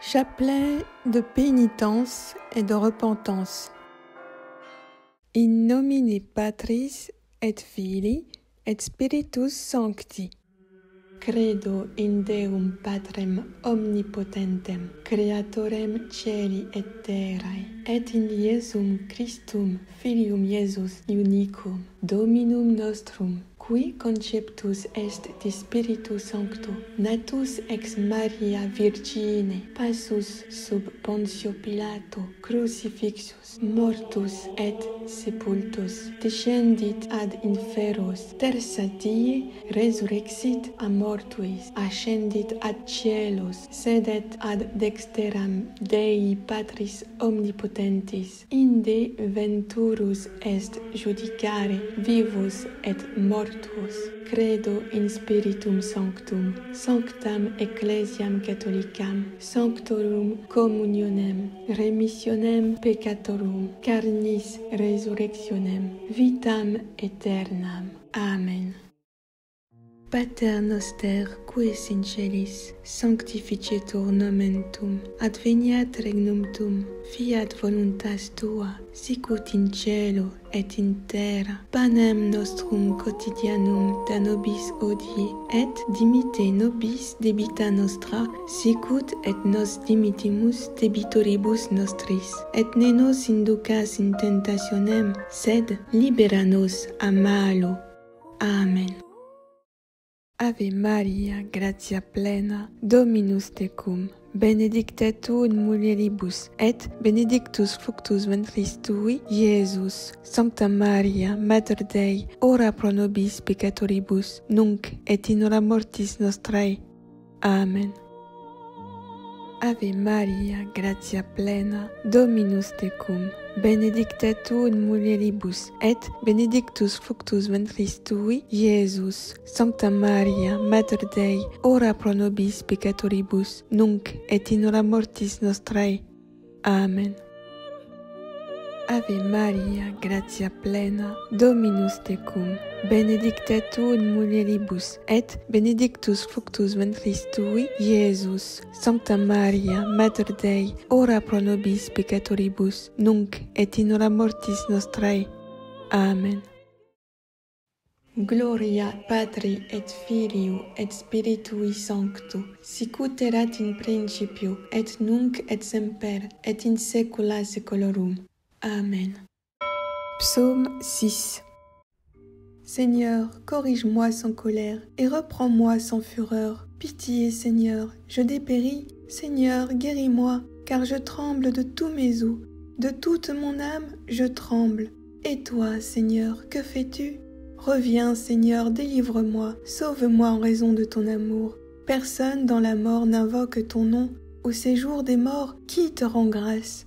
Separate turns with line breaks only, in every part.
Chapelet de pénitence et de repentance. In nomine Patris et Filii et Spiritus Sancti. Credo in Deum Patrem omnipotentem, Creatorem Caeli et terrae, et in Iesum Christum Filium Iesus unicum, Dominum nostrum, qui conceptus est de Spiritu Sancto, natus ex Maria Virgine, passus sub Pontio Pilato, crucifixus, mortus et sepultus, descendit ad inferos, tertia die resurrexit a mortuis, ascendit ad cielos, sedet ad dexteram Dei Patris omnipotentis, inde venturus est judicare vivos et mortuos. Credo in Spiritum Sanctum, sanctam Ecclesiam Catholicam, sanctorum communionem, remissionem peccatorum, carnis resurrectionem, vitam aeternam. Amen. Pater noster, qui es in celis, sanctificetur nomen tuum, adveniat regnum tuum, fiat voluntas tua, sicut in cielo et in terra. Panem nostrum quotidianum da nobis hodie, et dimitte nobis debita nostra, sicut et nos dimittimus debitoribus nostris, et ne nos inducas in tentationem, sed libera nos a malo. Amen. Ave Maria, gratia plena, Dominus tecum, benedicta tu in mulieribus, et benedictus fructus ventris tui, Iesus. Sancta Maria, Mater Dei, ora pro nobis peccatoribus, nunc et in hora mortis nostrae. Amen. Ave Maria, gratia plena, Dominus tecum, benedicta tu in mulieribus, et benedictus fructus ventris tui, Iesus. Sancta Maria, Mater Dei, ora pro nobis peccatoribus, nunc et in hora mortis nostrae. Amen. Ave Maria, gratia plena, Dominus tecum, benedicta tu in mulieribus, et benedictus fructus ventris tui, Iesus. Sancta Maria, Mater Dei, ora pro nobis peccatoribus, nunc et in hora mortis nostrae. Amen. Gloria Patri et Filio et Spiritui Sancto, sicut erat in principio, et nunc et semper, et in saecula saeculorum. Amen. Psaume 6. Seigneur, corrige-moi sans colère et reprends-moi sans fureur. Pitié, Seigneur, je dépéris. Seigneur, guéris-moi, car je tremble de tous mes os. De toute mon âme, je tremble. Et toi, Seigneur, que fais-tu? Reviens, Seigneur, délivre-moi, sauve-moi en raison de ton amour. Personne dans la mort n'invoque ton nom. Au séjour des morts, qui te rend grâce?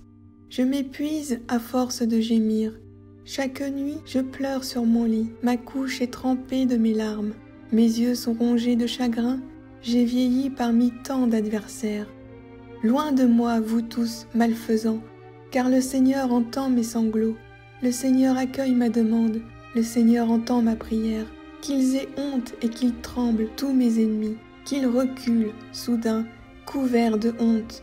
Je m'épuise à force de gémir. Chaque nuit, je pleure sur mon lit. Ma couche est trempée de mes larmes. Mes yeux sont rongés de chagrin. J'ai vieilli parmi tant d'adversaires. Loin de moi, vous tous, malfaisants, car le Seigneur entend mes sanglots. Le Seigneur accueille ma demande. Le Seigneur entend ma prière. Qu'ils aient honte et qu'ils tremblent, tous mes ennemis. Qu'ils reculent, soudain, couverts de honte.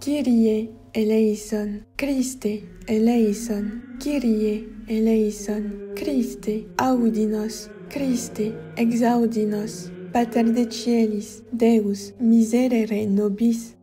Kyrie eleison, Christe eleison, Kyrie eleison, Christe audinos, Christe exaudinos, Pater de Caelis, Deus miserere nobis.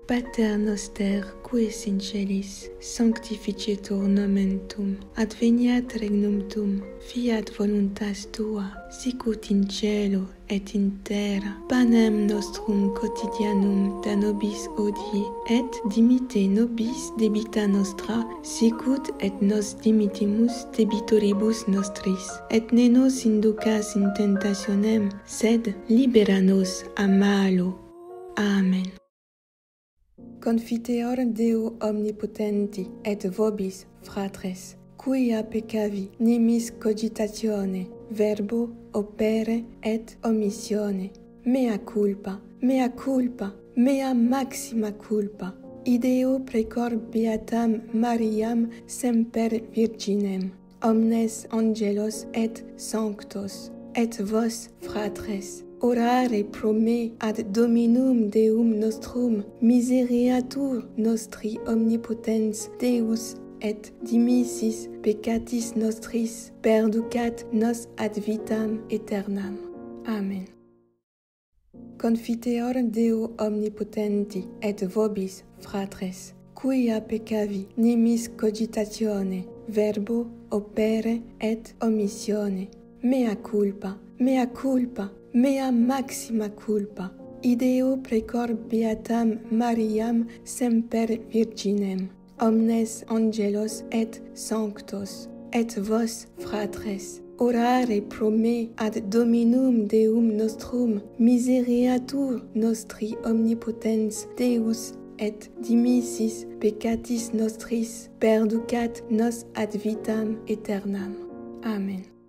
Pater noster, qui es in celis, sanctificetur nomen tuum, adveniat regnum tuum, fiat voluntas tua, sicut in cielo et in terra. Panem nostrum quotidianum da nobis hodie, et dimitte nobis debita nostra, sicut et nos dimittimus debitoribus nostris, et ne nos inducas in tentationem, sed libera nos a malo. Amen. Confiteor Deo omnipotenti et vobis, fratres, quia peccavi nimis cogitatione, verbo, opere et omissione. Mea culpa, mea culpa, mea maxima culpa. Ideo precor beatam Mariam semper virginem, omnes angelos et sanctos, et vos, fratres, orare pro me ad Dominum Deum nostrum misereatur nostri omnipotens Deus et dimissis peccatis nostris perducat nos ad vitam aeternam. Amen. Confiteor Deo omnipotenti et vobis, fratres, quia peccavi nimis cogitatione, verbo, opere et omissione, mea culpa, mea maxima culpa, ideo precor beatam Mariam semper virginem, omnes angelos et sanctos, et vos, fratres, orare pro me ad Dominum Deum nostrum misereatur nostri omnipotens Deus et dimissis peccatis nostris perducat nos ad vitam aeternam. Amen.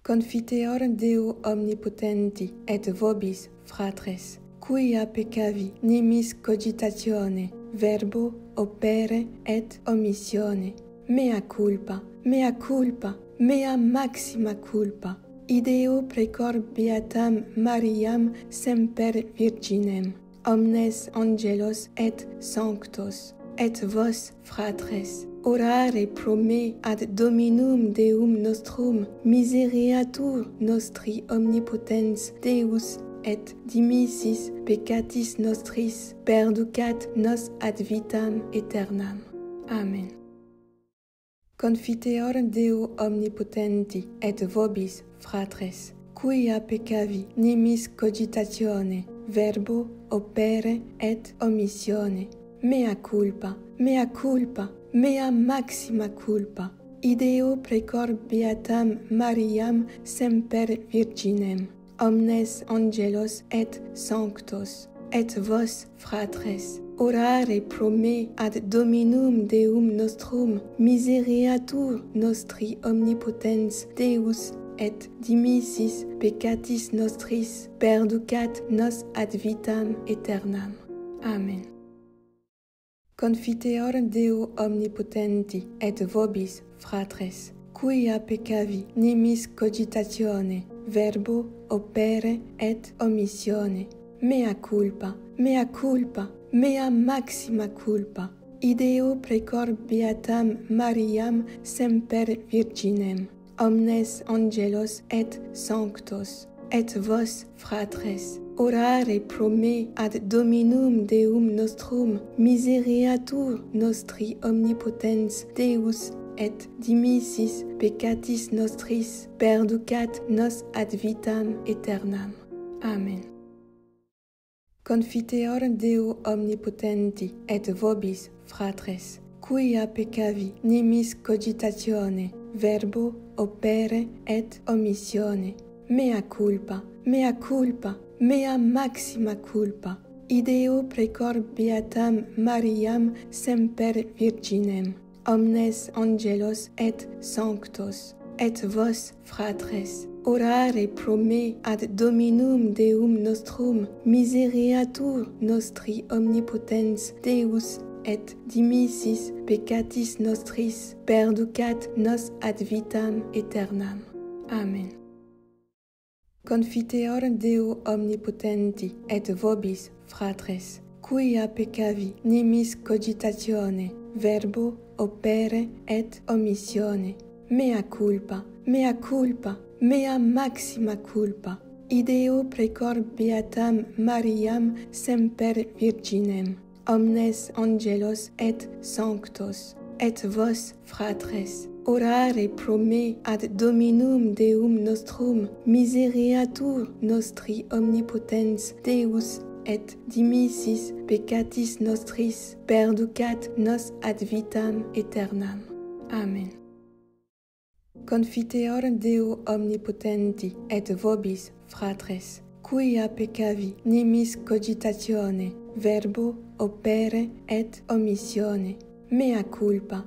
Confiteor Deo omnipotenti et vobis, fratres, quia peccavi nimis cogitatione, verbo, opere et omissione, mea culpa, mea maxima culpa, ideo precor beatam Mariam semper virginem, omnes angelos et sanctos, et vos, fratres, orare pro me ad Dominum Deum nostrum misereatur nostri omnipotens Deus et dimissis peccatis nostris perducat nos ad vitam aeternam. Amen. Confiteor Deo omnipotenti et vobis, fratres, quia peccavi nimis cogitatione, verbo, opere et omissione, mea culpa, mea maxima culpa, ideo precor beatam Mariam semper virginem, omnes angelos et sanctos, et vos, fratres, orare pro me ad Dominum Deum nostrum misereatur nostri omnipotens Deus et dimissis peccatis nostris perducat nos ad vitam aeternam. Amen. Confiteor Deo omnipotenti et vobis, fratres, quia peccavi nimis cogitatione, verbo, opere et omissione, mea culpa, mea maxima culpa, ideo precor beatam Mariam semper virginem, omnes angelos et sanctos, et vos, fratres, orare pro me ad Dominum Deum nostrum misereatur nostri omnipotens Deus et dimissis peccatis nostris perducat nos ad vitam aeternam. Amen. Confiteor Deo omnipotenti et vobis, fratres, quia peccavi nimis cogitatione, verbo, opere et omissione, mea culpa, mea maxima culpa, ideo precor beatam Mariam semper virginem, omnes angelos et sanctos, et vos, fratres, orare pro me ad Dominum Deum nostrum misereatur nostri omnipotens Deus et dimissis peccatis nostris perducat nos ad vitam aeternam. Amen. Confiteor Deo omnipotenti et vobis, fratres, quia peccavi nimis cogitatione, verbo, opere et omissione, mea culpa, mea maxima culpa, ideo precor beatam Mariam semper virginem, omnes angelos et sanctos, et vos, fratres, orare pro me ad Dominum Deum nostrum misereatur nostri omnipotens Deus et dimissis peccatis nostris perducat nos ad vitam aeternam. Amen. Confiteor Deo omnipotenti et vobis, fratres, quia peccavi nimis cogitatione, verbo, opere et omissione, mea culpa,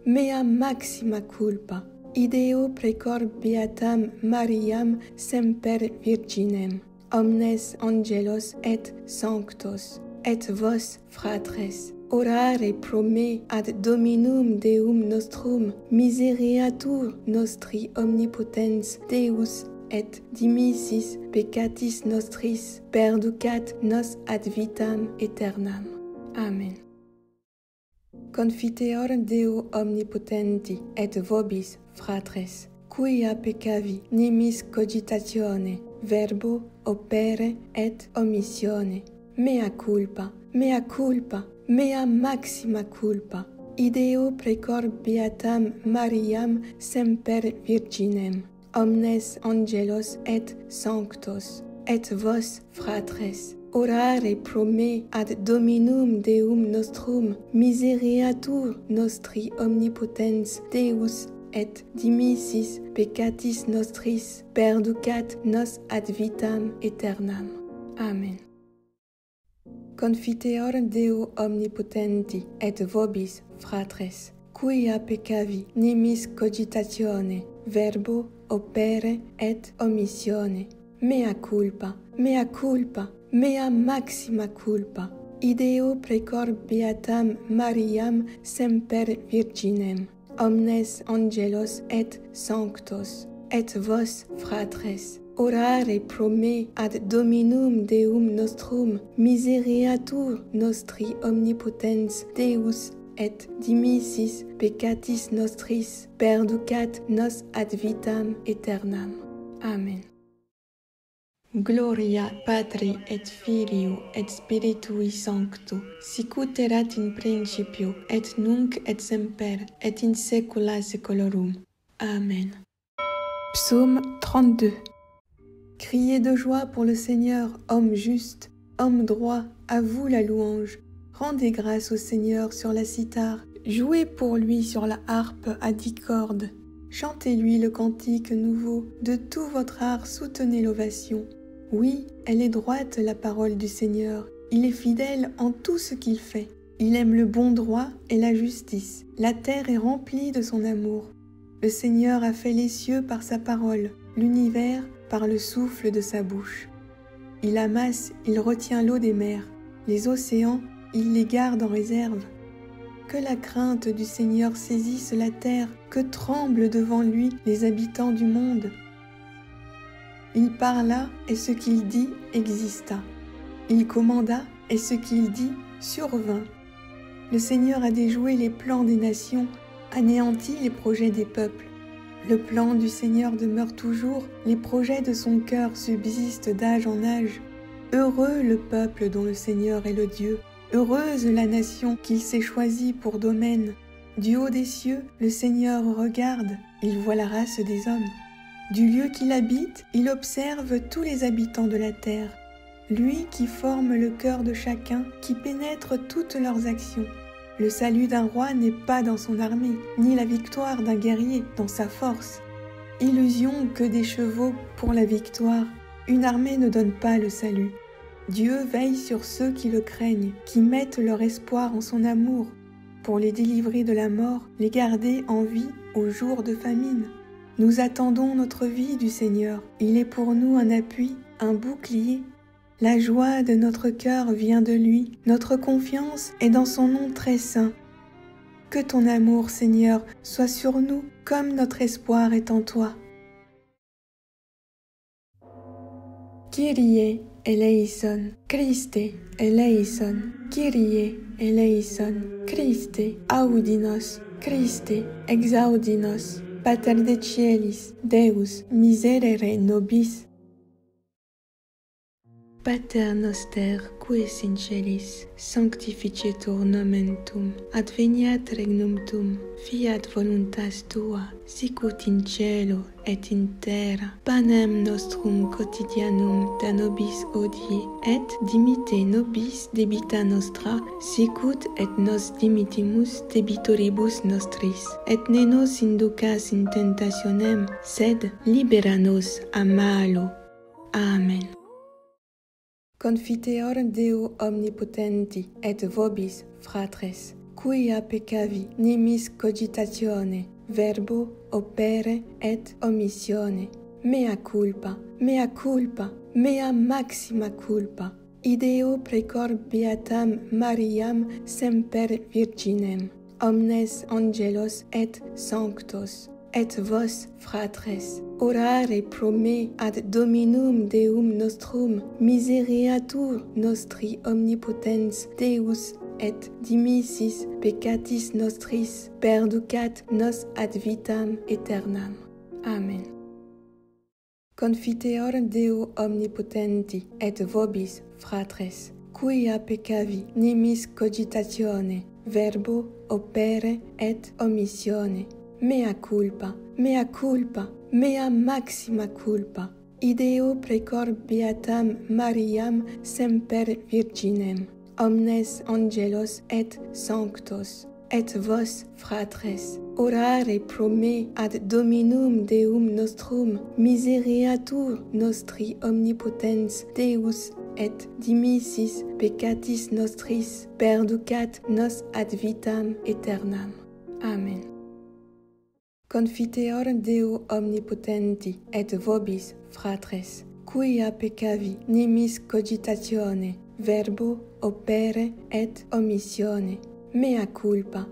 mea maxima culpa, ideo precor beatam Mariam semper virginem, omnes angelos et sanctos, et vos, fratres, orare pro me ad Dominum Deum nostrum, misereatur nostri omnipotens Deus, et dimissis peccatis nostris, perducat nos ad vitam aeternam. Amen. Confiteor Deo omnipotenti et vobis, fratres, quia peccavi nimis cogitatione, verbo, opere et omissione, mea culpa, mea maxima culpa, ideo precor beatam Mariam semper virginem, omnes angelos et sanctos, et vos, fratres, orare pro me ad Dominum Deum nostrum, misereatur nostri omnipotens Deus, et dimissis peccatis nostris, perducat nos ad vitam aeternam. Amen. Confiteor Deo omnipotenti et vobis, fratres, quia peccavi nimis cogitatione, verbo, opere et omissione, mea culpa, mea maxima culpa, ideo precor beatam Mariam semper virginem, omnes angelos et sanctos, et vos, fratres, orare pro me ad Dominum Deum nostrum, misereatur nostri omnipotens Deus, et dimissis peccatis nostris, perducat nos ad vitam aeternam. Amen. Gloria Patri et Filio et Spiritui Sancto, sicut erat in principio, et nunc et semper, et in saecula saeculorum. Amen. Psaume 32. Criez de joie pour le Seigneur, homme juste, homme droit, à vous la louange. Rendez grâce au Seigneur sur la cithare, jouez pour lui sur la harpe à 10 cordes. Chantez-lui le cantique nouveau, de tout votre art soutenez l'ovation. Oui, elle est droite la parole du Seigneur, il est fidèle en tout ce qu'il fait. Il aime le bon droit et la justice, la terre est remplie de son amour. Le Seigneur a fait les cieux par sa parole, l'univers par le souffle de sa bouche. Il amasse, il retient l'eau des mers, les océans, il les garde en réserve. Que la crainte du Seigneur saisisse la terre, que tremblent devant lui les habitants du monde. Il parla, et ce qu'il dit exista. Il commanda, et ce qu'il dit survint. Le Seigneur a déjoué les plans des nations, anéanti les projets des peuples. Le plan du Seigneur demeure toujours, les projets de son cœur subsistent d'âge en âge. Heureux le peuple dont le Seigneur est le Dieu, heureuse la nation qu'il s'est choisie pour domaine. Du haut des cieux, le Seigneur regarde, il voit la race des hommes. Du lieu qu'il habite, il observe tous les habitants de la terre. Lui qui forme le cœur de chacun, qui pénètre toutes leurs actions. Le salut d'un roi n'est pas dans son armée, ni la victoire d'un guerrier dans sa force. Illusion que des chevaux pour la victoire, une armée ne donne pas le salut. Dieu veille sur ceux qui le craignent, qui mettent leur espoir en son amour, pour les délivrer de la mort, les garder en vie au jour de famine. Nous attendons notre vie du Seigneur, il est pour nous un appui, un bouclier. La joie de notre cœur vient de lui, notre confiance est dans son nom très saint. Que ton amour, Seigneur, soit sur nous comme notre espoir est en toi. Kyrie eleison, Christe eleison, Kyrie eleison, Christe audinos, Christe exaudinos, Pater de Cielis, Deus miserere nobis. Pater noster, qui es in celis, sanctificetur nomen tuum, adveniat regnum tuum, fiat voluntas tua, sicut in cielo et in terra. Panem nostrum quotidianum da nobis hodie, et dimitte nobis debita nostra, sicut et nos dimittimus debitoribus nostris, et ne nos inducas in tentationem, sed libera nos a malo. Amen. Confiteor Deo omnipotenti et vobis, fratres, quia peccavi nimis cogitatione, verbo, opere et omissione, mea culpa, mea maxima culpa, ideo precor beatam Mariam semper virginem, omnes angelos et sanctos, et vos, fratres, orare pro me ad Dominum Deum nostrum, misereatur nostri omnipotens Deus, et dimissis peccatis nostris, perducat nos ad vitam aeternam. Amen. Confiteor Deo omnipotenti, et vobis, fratres, quia peccavi nimis cogitatione, verbo, opere, et omissione, mea culpa, mea maxima culpa, ideo precor beatam Mariam semper virginem, omnes angelos et sanctos, et vos, fratres, orare pro me ad Dominum Deum nostrum, misereatur nostri omnipotens Deus, et dimissis peccatis nostris, perducat nos ad vitam aeternam. Amen. Confiteor Deo omnipotenti, et vobis, fratres, quia peccavi nimis cogitatione, verbo, opere, et omissione, mea culpa,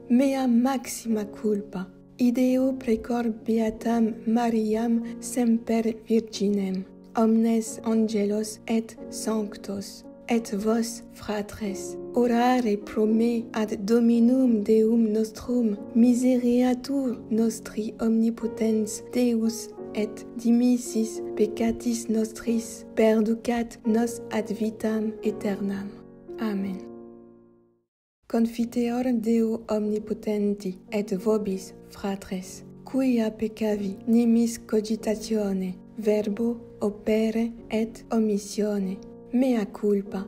mea maxima culpa, ideo precor beatam Mariam semper virginem, omnes angelos et sanctos, et vos, fratres, orare pro me ad Dominum Deum nostrum, misereatur nostri omnipotens Deus, et dimissis peccatis nostris, perducat nos ad vitam aeternam. Amen. Confiteor Deo omnipotenti, et vobis, fratres, quia peccavi nimis cogitatione, verbo, opere, et omissione, mea culpa,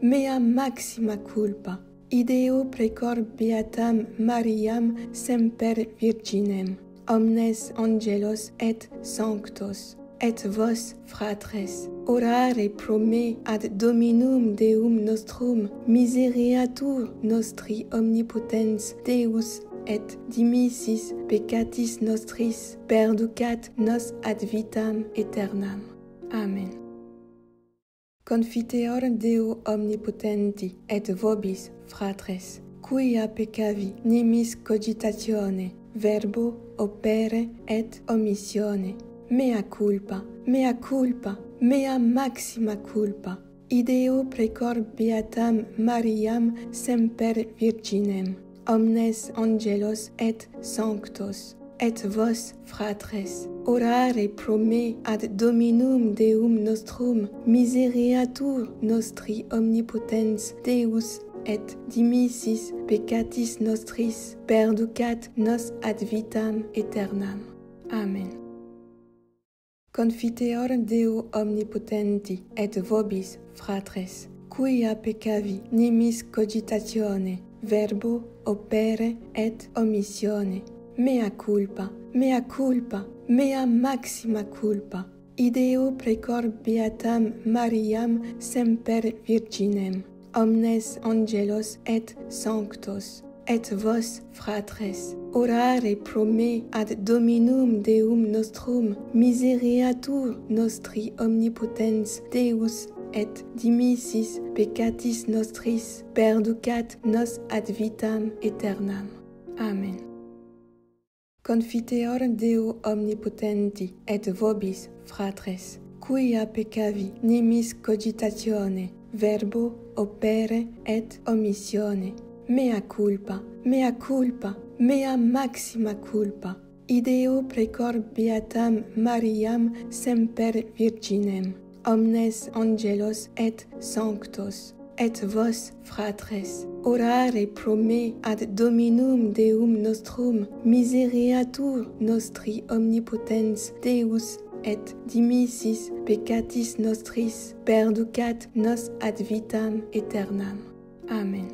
mea maxima culpa, ideo precor beatam Mariam semper virginem, omnes angelos et sanctos, et vos, fratres, orare pro me ad Dominum Deum nostrum, misereatur nostri omnipotens Deus, et dimissis peccatis nostris, perducat nos ad vitam aeternam. Amen. Confiteor Deo omnipotenti, et vobis, fratres, quia peccavi nimis cogitatione, verbo, opere, et omissione, mea culpa, mea maxima culpa, ideo precor beatam Mariam semper virginem, omnes angelos et sanctos, et vos, fratres, orare pro me ad Dominum Deum nostrum, misereatur nostri omnipotens Deus, et dimissis peccatis nostris, perducat nos ad vitam aeternam. Amen. Confiteor Deo omnipotenti, et vobis, fratres, quia peccavi nimis cogitatione, verbo, opere, et omissione, mea culpa, mea maxima culpa, ideo precor beatam Mariam semper virginem, omnes angelos et sanctos, et vos, fratres, orare pro me ad Dominum Deum nostrum, misereatur nostri omnipotens Deus, et dimissis peccatis nostris, perducat nos ad vitam aeternam. Amen. Confiteor Deo omnipotenti, et vobis, fratres, quia peccavi nimis cogitatione, verbo, opere, et omissione, mea culpa, mea maxima culpa, ideo precor beatam Mariam semper virginem, omnes angelos et sanctos, et vos, fratres, orare pro me ad Dominum Deum nostrum, misereatur nostri omnipotens Deus, et dimissis peccatis nostris, perducat nos ad vitam aeternam. Amen.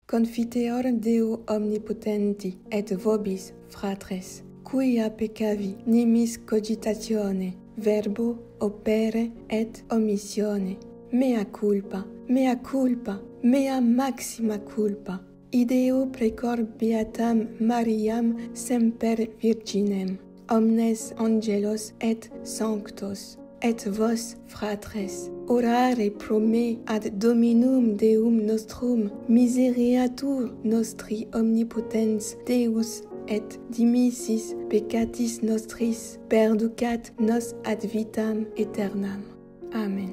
Confiteor Deo omnipotenti, et vobis, fratres, quia peccavi nimis cogitatione, verbo, opere, et omissione, mea culpa, mea maxima culpa, ideo precor beatam Mariam semper virginem, omnes angelos et sanctos, et vos, fratres, orare pro me ad Dominum Deum nostrum misereatur nostri omnipotens Deus et dimissis peccatis nostris perducat nos ad vitam aeternam. Amen.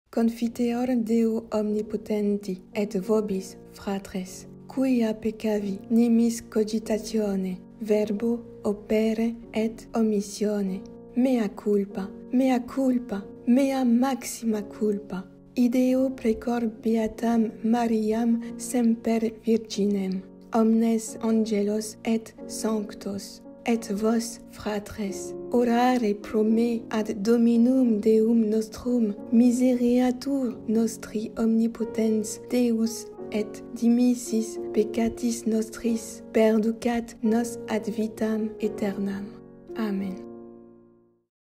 Confiteor Deo omnipotenti et vobis, fratres, quia peccavi nimis cogitatione, verbo, opere et omissione, mea culpa, mea culpa, mea maxima culpa. Ideo precor beatam Mariam semper virginem, omnes angelos et sanctos, et vos, fratres, orare pro me ad Dominum Deum nostrum misereatur nostri omnipotens Deus et dimissis peccatis nostris perducat nos ad vitam aeternam. Amen.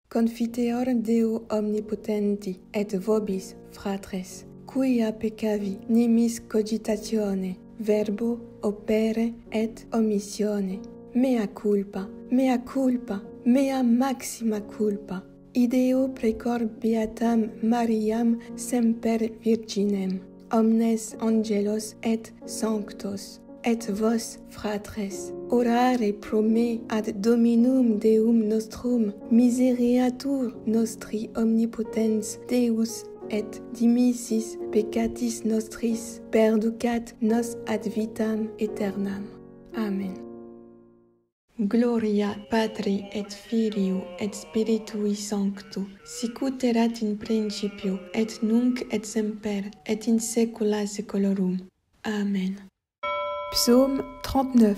Confiteor Deo omnipotenti et vobis, fratres, quia peccavi nimis cogitatione, verbo, opere et omissione, mea culpa, mea culpa, mea maxima culpa. Ideo precor beatam Mariam semper virginem, omnes angelos et sanctos, et vos, fratres, orare pro me ad Dominum Deum nostrum misereatur nostri omnipotens Deus et dimissis peccatis nostris perducat nos ad vitam aeternam. Amen. Gloria Patri et Filio et Spiritui Sancto, sicut erat in principio et nunc et semper et in saecula saeculorum. Amen. Psaume 39.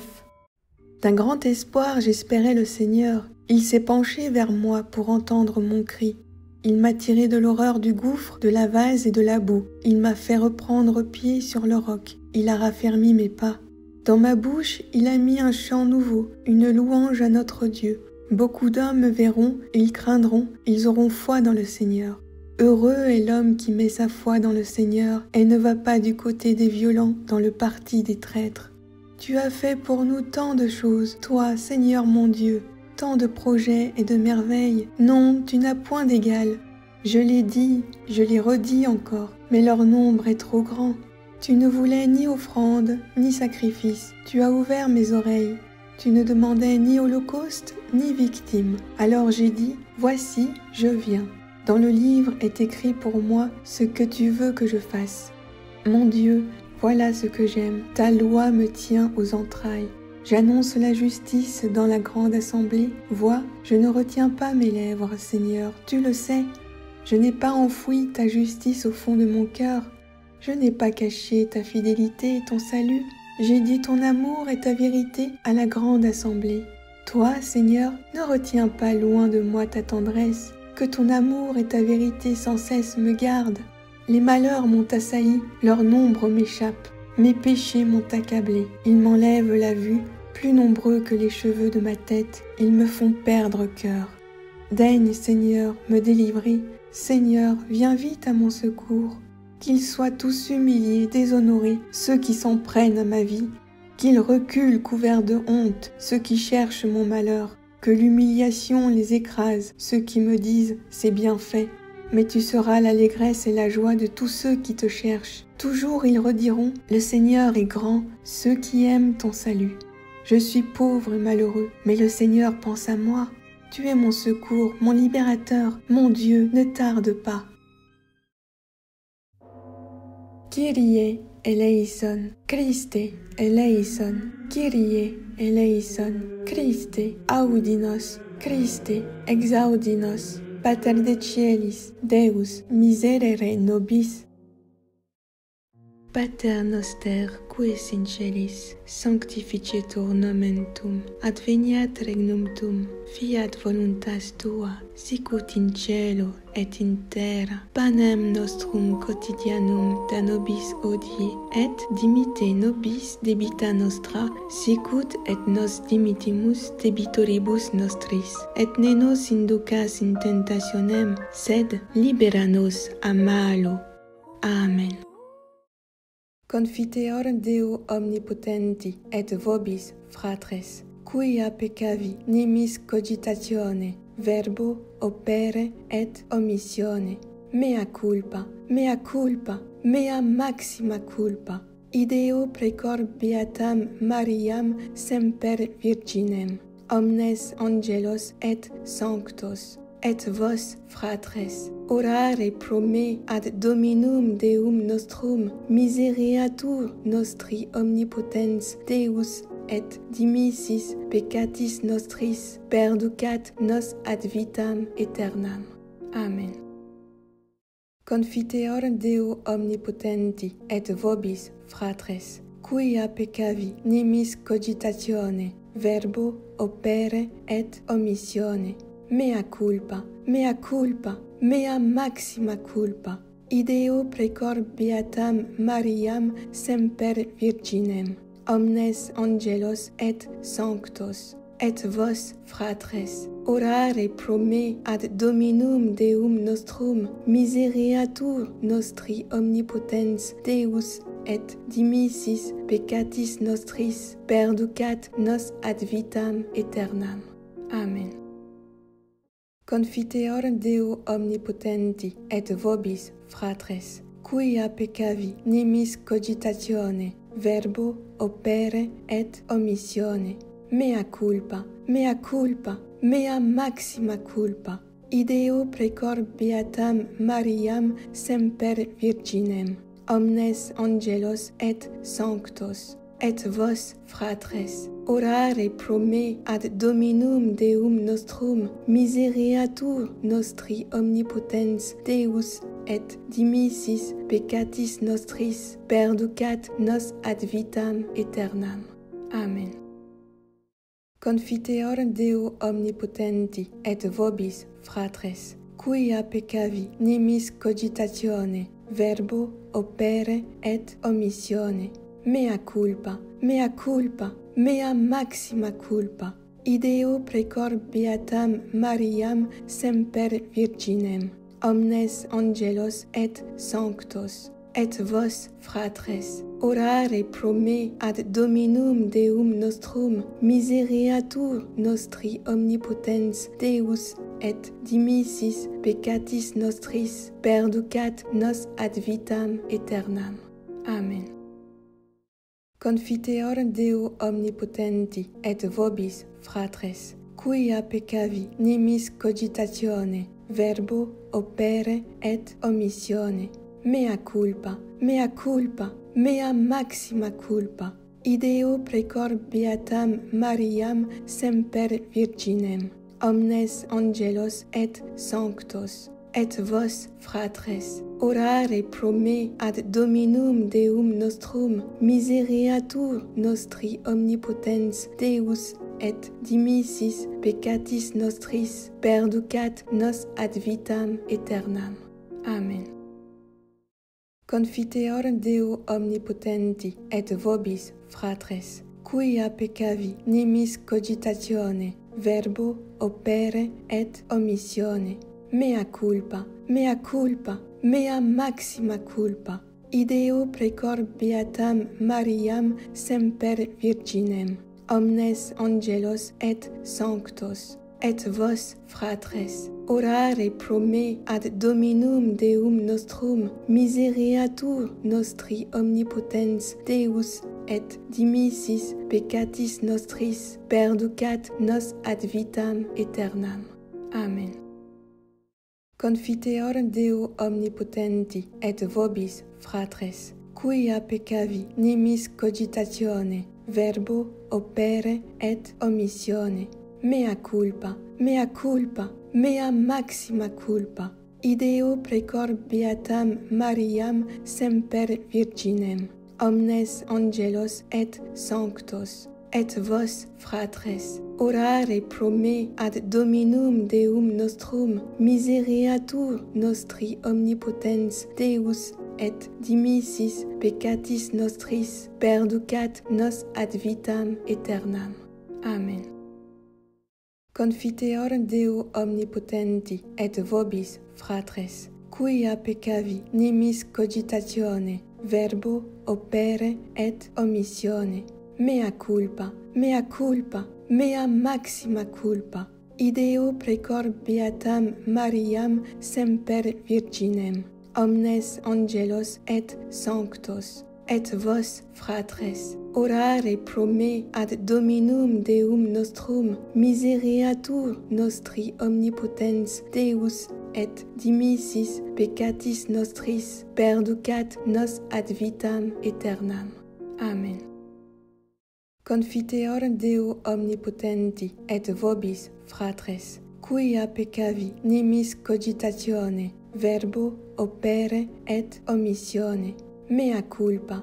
D'un grand espoir j'espérais le Seigneur. Il s'est penché vers moi pour entendre mon cri. Il m'a tiré de l'horreur du gouffre, de la vase et de la boue. Il m'a fait reprendre pied sur le roc. Il a raffermi mes pas. Dans ma bouche, il a mis un chant nouveau, une louange à notre Dieu. Beaucoup d'hommes me verront, ils craindront, ils auront foi dans le Seigneur. Heureux est l'homme qui met sa foi dans le Seigneur et ne va pas du côté des violents, dans le parti des traîtres. Tu as fait pour nous tant de choses, toi, Seigneur mon Dieu, tant de projets et de merveilles. Non, tu n'as point d'égal. Je l'ai dit, je l'ai redit encore, mais leur nombre est trop grand. Tu ne voulais ni offrande, ni sacrifice. Tu as ouvert mes oreilles. Tu ne demandais ni holocauste, ni victime. Alors j'ai dit, voici, je viens. Dans le livre est écrit pour moi ce que tu veux que je fasse. Mon Dieu, voilà ce que j'aime. Ta loi me tient aux entrailles. J'annonce la justice dans la grande assemblée. Vois, je ne retiens pas mes lèvres, Seigneur, tu le sais. Je n'ai pas enfoui ta justice au fond de mon cœur. Je n'ai pas caché ta fidélité et ton salut. J'ai dit ton amour et ta vérité à la grande assemblée. Toi, Seigneur, ne retiens pas loin de moi ta tendresse. Que ton amour et ta vérité sans cesse me gardent. Les malheurs m'ont assailli, leur nombre m'échappe. Mes péchés m'ont accablé, ils m'enlèvent la vue. Plus nombreux que les cheveux de ma tête, ils me font perdre cœur. Daigne, Seigneur, me délivrer. Seigneur, viens vite à mon secours. Qu'ils soient tous humiliés, déshonorés, ceux qui s'en prennent à ma vie. Qu'ils reculent couverts de honte, ceux qui cherchent mon malheur. Que l'humiliation les écrase, ceux qui me disent « c'est bien fait ». Mais tu seras l'allégresse et la joie de tous ceux qui te cherchent. Toujours ils rediront « le Seigneur est grand », ceux qui aiment ton salut. Je suis pauvre et malheureux, mais le Seigneur pense à moi. Tu es mon secours, mon libérateur, mon Dieu, ne tarde pas. Kyrie eleison, Christe eleison, Kyrie eleison, Christe audinos, Christe exaudinos, Pater de Cielis, Deus miserere nobis. Pater noster, qui es in celis, sanctificetur nomen tuum, adveniat regnum tuum, fiat voluntas tua, sicut in cielo et in terra. Panem nostrum quotidianum da nobis hodie, et dimitte nobis debita nostra, sicut et nos dimittimus debitoribus nostris. Et ne nos inducas in tentationem, sed libera nos a malo. Amen. Confiteor Deo omnipotenti et vobis, fratres, quia peccavi nimis cogitatione, verbo opere et omissione. Mea culpa, mea maxima culpa. Ideo precor beatam Mariam semper virginem, omnes angelos et sanctos, et vos, fratres, orare pro me ad Dominum Deum nostrum misereatur nostri omnipotens Deus, et dimissis peccatis nostris perducat nos ad vitam aeternam. Amen. Confiteor Deo omnipotenti et vobis, fratres, quia peccavi nimis cogitatione, verbo opere et omissione. Mea culpa, mea maxima culpa. Ideo precor beatam Mariam semper virginem, omnes angelos et sanctos, et vos, fratres, orare pro me ad Dominum Deum nostrum misereatur nostri omnipotens Deus, et dimissis peccatis nostris perducat nos ad vitam aeternam. Amen. Confiteor Deo omnipotenti et vobis, fratres, quia peccavi nimis cogitatione, verbo opere et omissione. Mea culpa, mea maxima culpa. Ideo precor beatam Mariam semper virginem, omnes angelos et sanctos, et vos, fratres, orare pro me ad Dominum Deum nostrum misereatur nostri omnipotens Deus, et dimissis peccatis nostris perducat nos ad vitam aeternam. Amen. Confiteor Deo omnipotenti et vobis, fratres, quia peccavi nimis cogitatione, verbo opere et omissione. Mea culpa, mea maxima culpa. Ideo precor beatam Mariam semper virginem, omnes angelos et sanctos, et vos, fratres, orare pro me ad Dominum Deum nostrum misereatur nostri omnipotens Deus, et dimissis peccatis nostris perducat nos ad vitam aeternam. Amen. Confiteor Deo omnipotenti et vobis, fratres, quia peccavi nimis cogitatione, verbo opere et omissione. Mea culpa, mea maxima culpa. Ideo precor beatam Mariam semper virginem, omnes angelos et sanctos, et vos, fratres, orare pro me ad Dominum Deum nostrum misereatur nostri omnipotens Deus, et dimissis peccatis nostris perducat nos ad vitam aeternam. Amen. Confiteor Deo omnipotenti et vobis, fratres, quia peccavi nimis cogitatione, verbo opere et omissione. Mea culpa, mea maxima culpa. Ideo precor beatam Mariam semper virginem, omnes angelos et sanctos, et vos, fratres, orare pro me ad Dominum Deum nostrum misereatur nostri omnipotens Deus, et dimissis peccatis nostris perducat nos ad vitam aeternam. Amen. Confiteor Deo omnipotenti et vobis, fratres, quia peccavi nimis cogitatione, verbo opere et omissione. Mea culpa, mea maxima culpa. Ideo precor beatam Mariam semper virginem, omnes angelos et sanctos, et vos, fratres, orare pro me ad Dominum Deum nostrum misereatur nostri omnipotens Deus, et dimissis peccatis nostris perducat nos ad vitam aeternam. Amen. Confiteor Deo omnipotenti et vobis, fratres, quia peccavi nimis cogitatione, verbo opere et omissione. Mea culpa, mea maxima culpa. ideo precor beatam Mariam semper virginem, omnes angelos et sanctos, et vos, fratres, orare pro me ad Dominum Deum nostrum misereatur nostri omnipotens Deus et dimissis peccatis nostris perducat nos ad vitam aeternam. Amen. Confiteor Deo omnipotenti et vobis, fratres, quia peccavi nimis cogitatione, verbo, opere et omissione, mea culpa,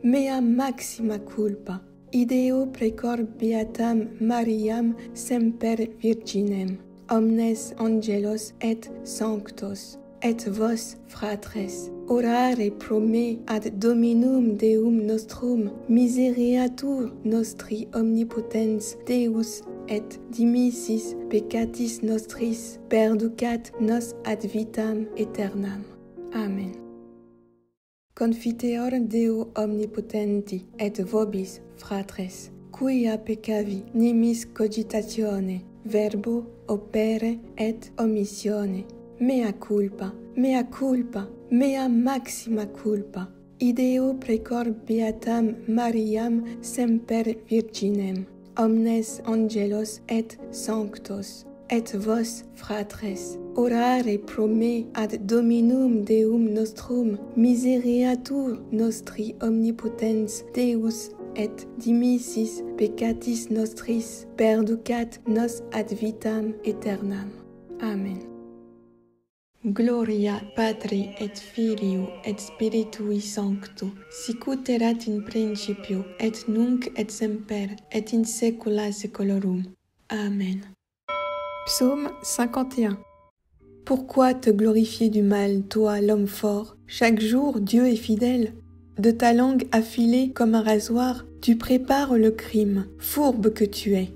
mea maxima culpa, ideo precor beatam Mariam semper virginem, omnes angelos et sanctos, et vos, fratres, orare pro me ad Dominum Deum nostrum misereatur nostri omnipotens Deus et dimissis peccatis nostris perducat nos ad vitam aeternam. Amen. Confiteor Deo omnipotenti et vobis, fratres, quia peccavi nimis cogitatione, verbo, opere et omissione, mea culpa, mea maxima culpa, ideo precor beatam Mariam semper virginem, omnes angelos et sanctos, et vos, fratres, orare pro me ad Dominum Deum nostrum misereatur nostri omnipotens Deus et dimissis peccatis nostris perducat nos ad vitam aeternam. Amen. Gloria Patri et Filio et Spiritui Sancto, sic ut erat in principio et nunc et semper et in saecula saeculorum. Amen. Psaume 51. Pourquoi te glorifier du mal, toi, l'homme fort? Chaque jour, Dieu est fidèle. De ta langue affilée comme un rasoir, tu prépares le crime, fourbe que tu es.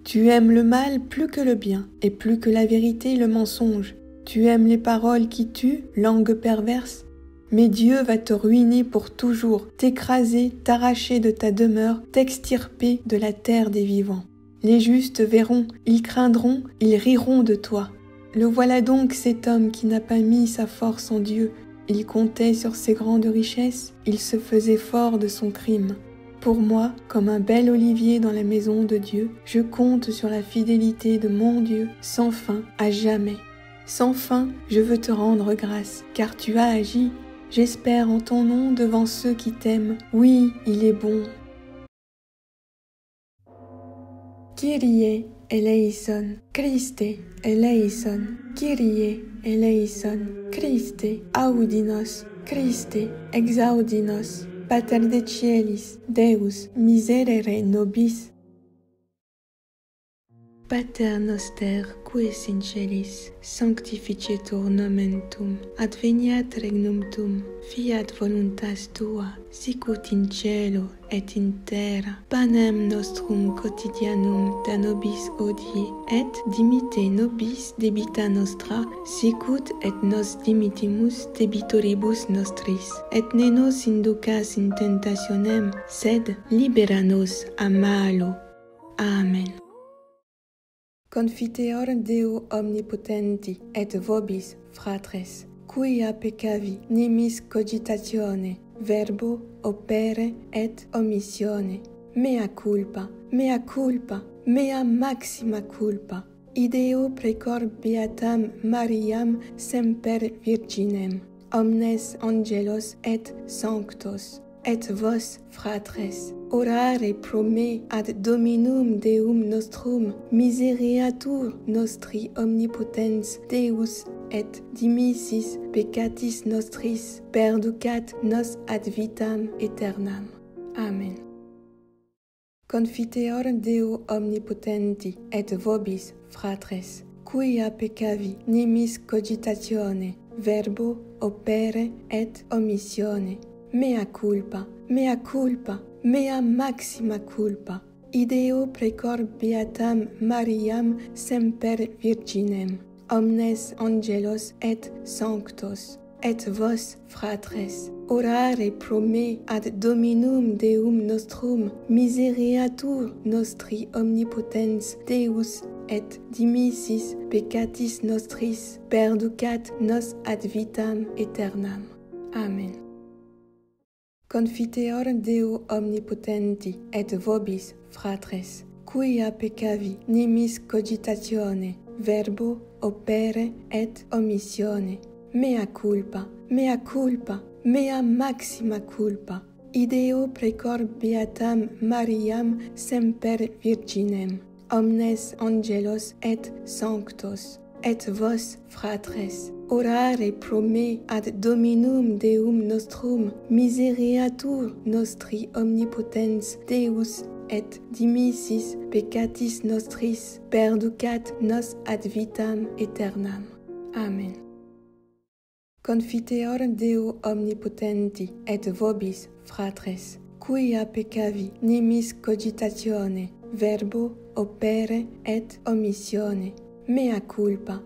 Tu aimes le mal plus que le bien, et plus que la vérité le mensonge. Tu aimes les paroles qui tuent, langue perverse. Mais Dieu va te ruiner pour toujours, t'écraser, t'arracher de ta demeure, t'extirper de la terre des vivants. Les justes verront, ils craindront, ils riront de toi. Le voilà donc cet homme qui n'a pas mis sa force en Dieu. Il comptait sur ses grandes richesses, il se faisait fort de son crime. Pour moi, comme un bel olivier dans la maison de Dieu, je compte sur la fidélité de mon Dieu, sans fin, à jamais. Sans fin, je veux te rendre grâce, car tu as agi. J'espère en ton nom devant ceux qui t'aiment. Oui, il est bon. Kyrie eleison, Christe eleison, Kyrie eleison, Christe audinos, Christe exaudinos, Pater de Cielis, Deus miserere nobis. Pater noster, qui es in celis, sanctificetur nomen tuum, adveniat regnum tuum, fiat voluntas tua, sicut in cielo et in terra. Panem nostrum quotidianum da nobis hodie, et dimitte nobis debita nostra, sicut et nos dimittimus debitoribus nostris. Et ne nos inducas in tentationem, sed libera nos a malo. Amen. Confiteor Deo omnipotenti et vobis, fratres, quia peccavi nimis cogitatione, verbo, opere et omissione, mea culpa, mea maxima culpa, ideo precor beatam Mariam semper virginem, omnes angelos et sanctos, et vos, fratres, orare pro me ad Dominum Deum nostrum misereatur nostri omnipotens Deus et dimissis peccatis nostris perducat nos ad vitam aeternam. Amen. Confiteor Deo omnipotenti et vobis, fratres, quia peccavi nimis cogitatione, verbo, opere et omissione, mea culpa, mea maxima culpa, ideo precor beatam Mariam semper virginem, omnes angelos et sanctos, et vos, fratres, orare pro me ad Dominum Deum nostrum misereatur nostri omnipotens Deus et dimissis peccatis nostris perducat nos ad vitam aeternam. Amen. Confiteor Deo omnipotenti et vobis, fratres, quia peccavi nimis cogitatione, verbo, opere et omissione, mea culpa, mea maxima culpa, ideo precor beatam Mariam semper virginem, omnes angelos et sanctos, et vos, fratres, orare pro me ad Dominum Deum nostrum misereatur nostri omnipotens Deus et dimissis peccatis nostris perducat nos ad vitam aeternam. Amen. Confiteor Deo omnipotenti et vobis, fratres, quia peccavi nimis cogitatione, verbo, opere et omissione, mea culpa,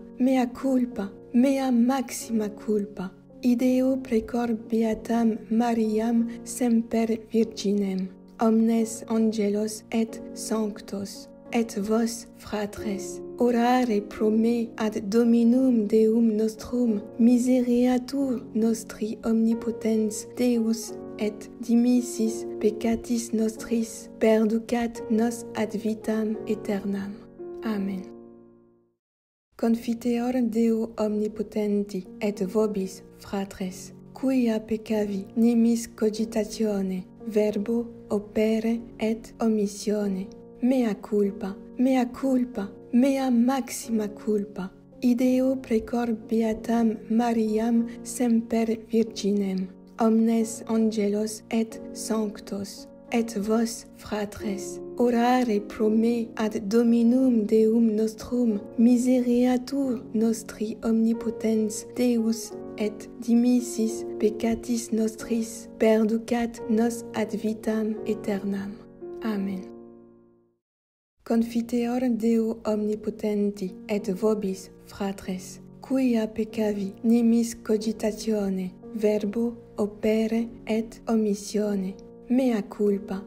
mea maxima culpa, ideo precor beatam Mariam semper virginem, omnes angelos et sanctos, et vos, fratres, orare pro me ad Dominum Deum nostrum misereatur nostri omnipotens Deus et dimissis peccatis nostris perducat nos ad vitam aeternam. Amen. Confiteor Deo omnipotenti et vobis, fratres, quia peccavi nimis cogitatione, verbo, opere et omissione, mea culpa, mea maxima culpa, ideo precor beatam Mariam semper virginem, omnes angelos et sanctos, et vos, fratres, orare pro me ad Dominum Deum nostrum misereatur nostri omnipotens Deus et dimissis peccatis nostris perducat nos ad vitam aeternam. Amen. Confiteor Deo omnipotenti et vobis, fratres, quia peccavi nimis cogitatione, verbo, opere et omissione, mea culpa,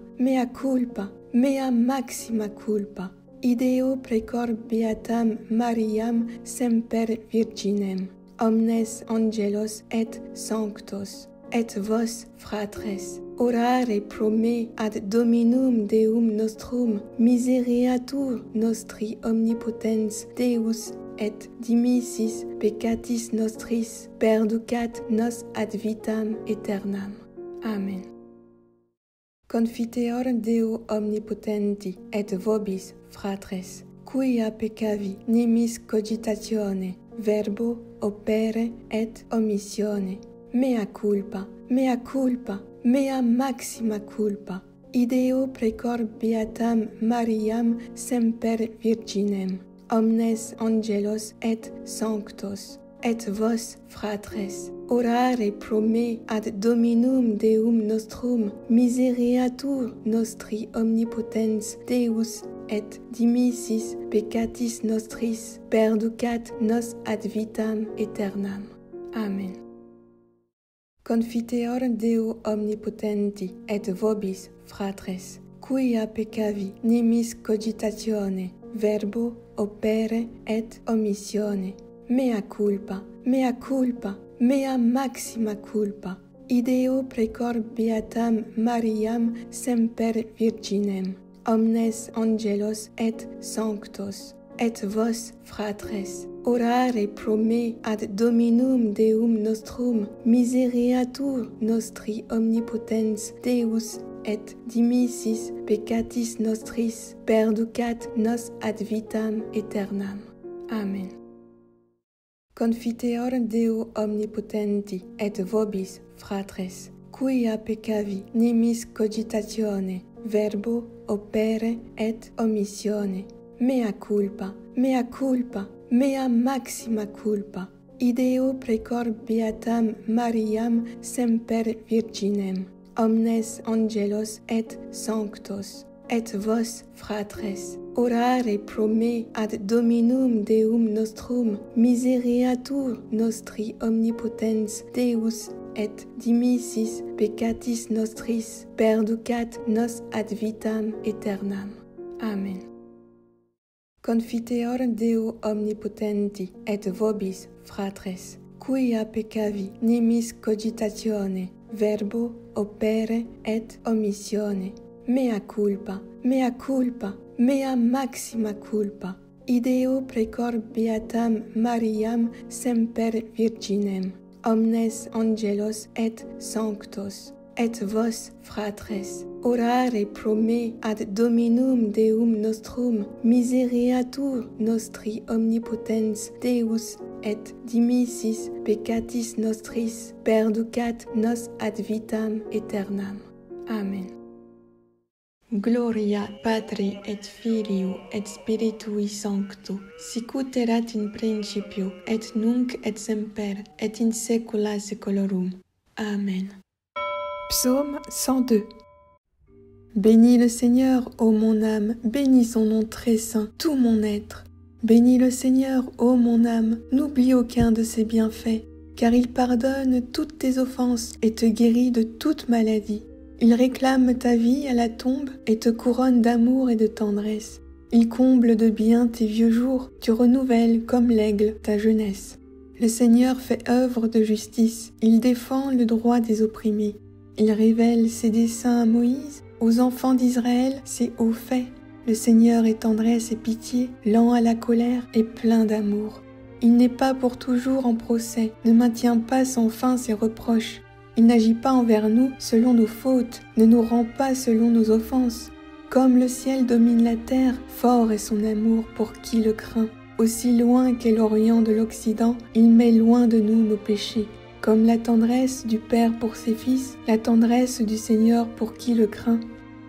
mea maxima culpa, ideo precor beatam Mariam semper virginem, omnes angelos et sanctos, et vos, fratres, orare pro me ad Dominum Deum nostrum misereatur nostri omnipotens Deus et dimissis peccatis nostris perducat nos ad vitam aeternam. Amen. Confiteor Deo omnipotenti et vobis, fratres, quia peccavi nimis cogitatione, verbo, opere et omissione, mea culpa, mea maxima culpa, ideo precor beatam Mariam semper virginem, omnes angelos et sanctos, et vos, fratres, orare pro me ad Dominum Deum nostrum misereatur nostri omnipotens Deus et dimissis peccatis nostris perducat nos ad vitam aeternam. Amen. Confiteor Deo omnipotenti et vobis, fratres, quia peccavi nimis cogitatione, verbo, opere et omissione, mea culpa, mea maxima culpa, ideo precor beatam Mariam semper virginem, omnes angelos et sanctos, et vos, fratres, orare pro me ad Dominum Deum nostrum misereatur nostri omnipotens Deus et dimissis peccatis nostris perducat nos ad vitam aeternam. Amen. Confiteor Deo omnipotenti et vobis, fratres, quia peccavi nimis cogitatione, verbo, opere et omissione, mea culpa, mea maxima culpa, ideo precor beatam Mariam semper virginem, omnes angelos et sanctos, et vos, fratres, orare pro me ad Dominum Deum nostrum misereatur nostri omnipotens Deus et dimissis peccatis nostris perducat nos ad vitam aeternam. Amen. Confiteor Deo omnipotenti et vobis, fratres, quia peccavi nimis cogitatione, verbo, opere et omissione. Mea culpa, mea culpa, mea maxima culpa. Ideo precor beatam Mariam semper virginem, omnes angelos et sanctos, et vos, fratres, orare pro me ad Dominum Deum nostrum misereatur nostri omnipotens Deus et dimissis peccatis nostris perducat nos ad vitam aeternam. Amen. Gloria Patri et Filio et Spiritui Sancto, sicut erat in principio et nunc et semper et in saecula saeculorum. Amen. Psaume 102. Bénis le Seigneur, ô mon âme, bénis son nom très saint, tout mon être. Bénis le Seigneur, ô mon âme, n'oublie aucun de ses bienfaits, car il pardonne toutes tes offenses et te guérit de toute maladie. Il réclame ta vie à la tombe et te couronne d'amour et de tendresse. Il comble de bien tes vieux jours, tu renouvelles comme l'aigle ta jeunesse. Le Seigneur fait œuvre de justice, il défend le droit des opprimés. Il révèle ses desseins à Moïse, aux enfants d'Israël ses hauts faits. Le Seigneur est tendresse et pitié, lent à la colère et plein d'amour. Il n'est pas pour toujours en procès, ne maintient pas sans fin ses reproches. Il n'agit pas envers nous selon nos fautes, ne nous rend pas selon nos offenses. Comme le ciel domine la terre, fort est son amour pour qui le craint. Aussi loin qu'est l'Orient de l'Occident, il met loin de nous nos péchés. Comme la tendresse du Père pour ses fils, la tendresse du Seigneur pour qui le craint.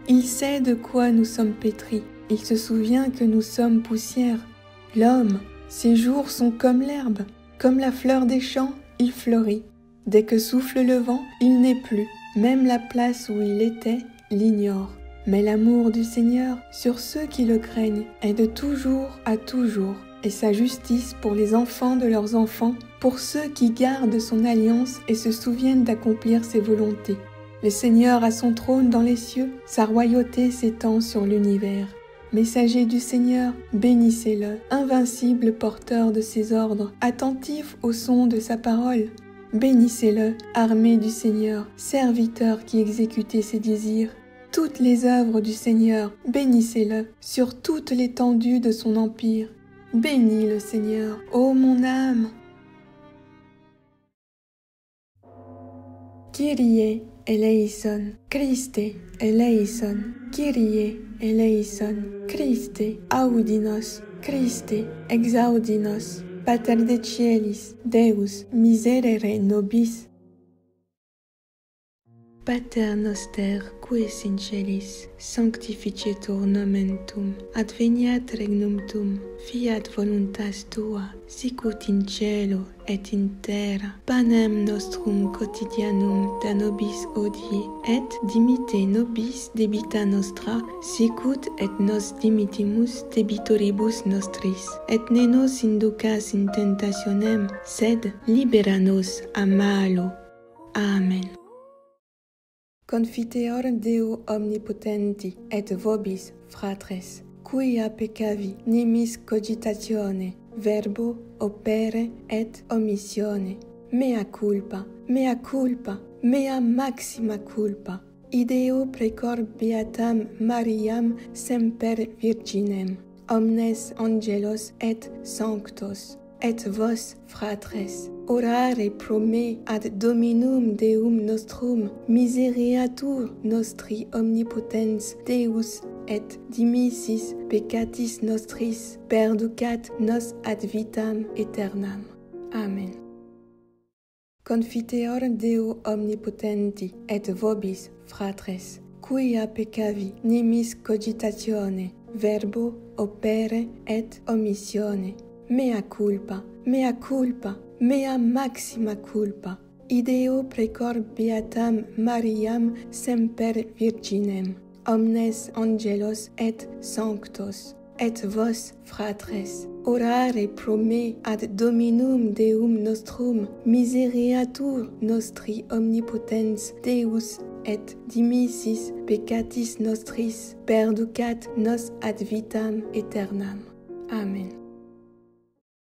Il sait de quoi nous sommes pétris, il se souvient que nous sommes poussière. L'homme, ses jours sont comme l'herbe, comme la fleur des champs, il fleurit. Dès que souffle le vent, il n'est plus, même la place où il était l'ignore. Mais l'amour du Seigneur sur ceux qui le craignent est de toujours à toujours, et sa justice pour les enfants de leurs enfants, pour ceux qui gardent son alliance et se souviennent d'accomplir ses volontés. Le Seigneur a son trône dans les cieux, sa royauté s'étend sur l'univers. Messager du Seigneur, bénissez-le, invincible porteur de ses ordres, attentif au son de sa parole. Bénissez-le, armée du Seigneur, serviteur qui exécutez ses désirs. Toutes les œuvres du Seigneur, bénissez-le, sur toute l'étendue de son empire. Bénis le Seigneur, ô mon âme. Kyrie eleison, Christe eleison, Kyrie eleison, Christe audinos, Christe exaudinos. Pater de Cielis, Deus, miserere nobis. Pater noster, qui es in celis, sanctificetur nomen tuum, adveniat regnum tuum, fiat voluntas tua, sicut in cielo et in terra. Panem nostrum quotidianum da nobis hodie, et dimitte nobis debita nostra, sicut et nos dimittimus debitoribus nostris. Et ne nos inducas in tentationem, sed libera nos a malo. Amen. Confiteor Deo omnipotenti et vobis, fratres, quia peccavi nimis cogitatione, verbo, opere et omissione. Mea culpa, mea culpa, mea maxima culpa. Ideo precor beatam Mariam semper virginem, omnes angelos et sanctos, et vos, fratres, orare pro me ad Dominum Deum nostrum misereatur nostri omnipotens Deus et dimissis peccatis nostris perducat nos ad vitam aeternam. Amen. Confiteor Deo omnipotenti et vobis, fratres, quia peccavi nimis cogitatione, verbo, opere et omissione. Mea culpa, mea culpa, mea maxima culpa. Ideo precor beatam Mariam semper virginem, omnes angelos et sanctos, et vos, fratres, orare pro me ad Dominum Deum nostrum misereatur nostri omnipotens Deus et dimissis peccatis nostris perducat nos ad vitam aeternam. Amen.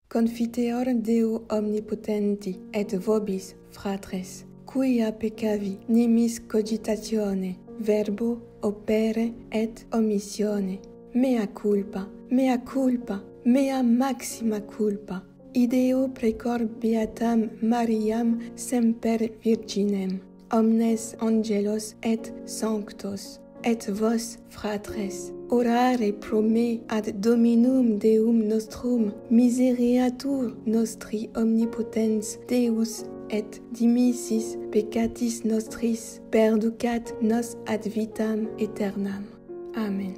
Confiteor Deo omnipotenti et vobis, fratres, quia peccavi nimis cogitatione, verbo, opere et omissione. Mea culpa, mea culpa, mea maxima culpa. Ideo precor beatam Mariam semper virginem, omnes angelos et sanctos, et vos, fratres, orare pro me ad Dominum Deum nostrum misereatur nostri omnipotens Deus et dimissis peccatis nostris perducat nos ad vitam aeternam. Amen.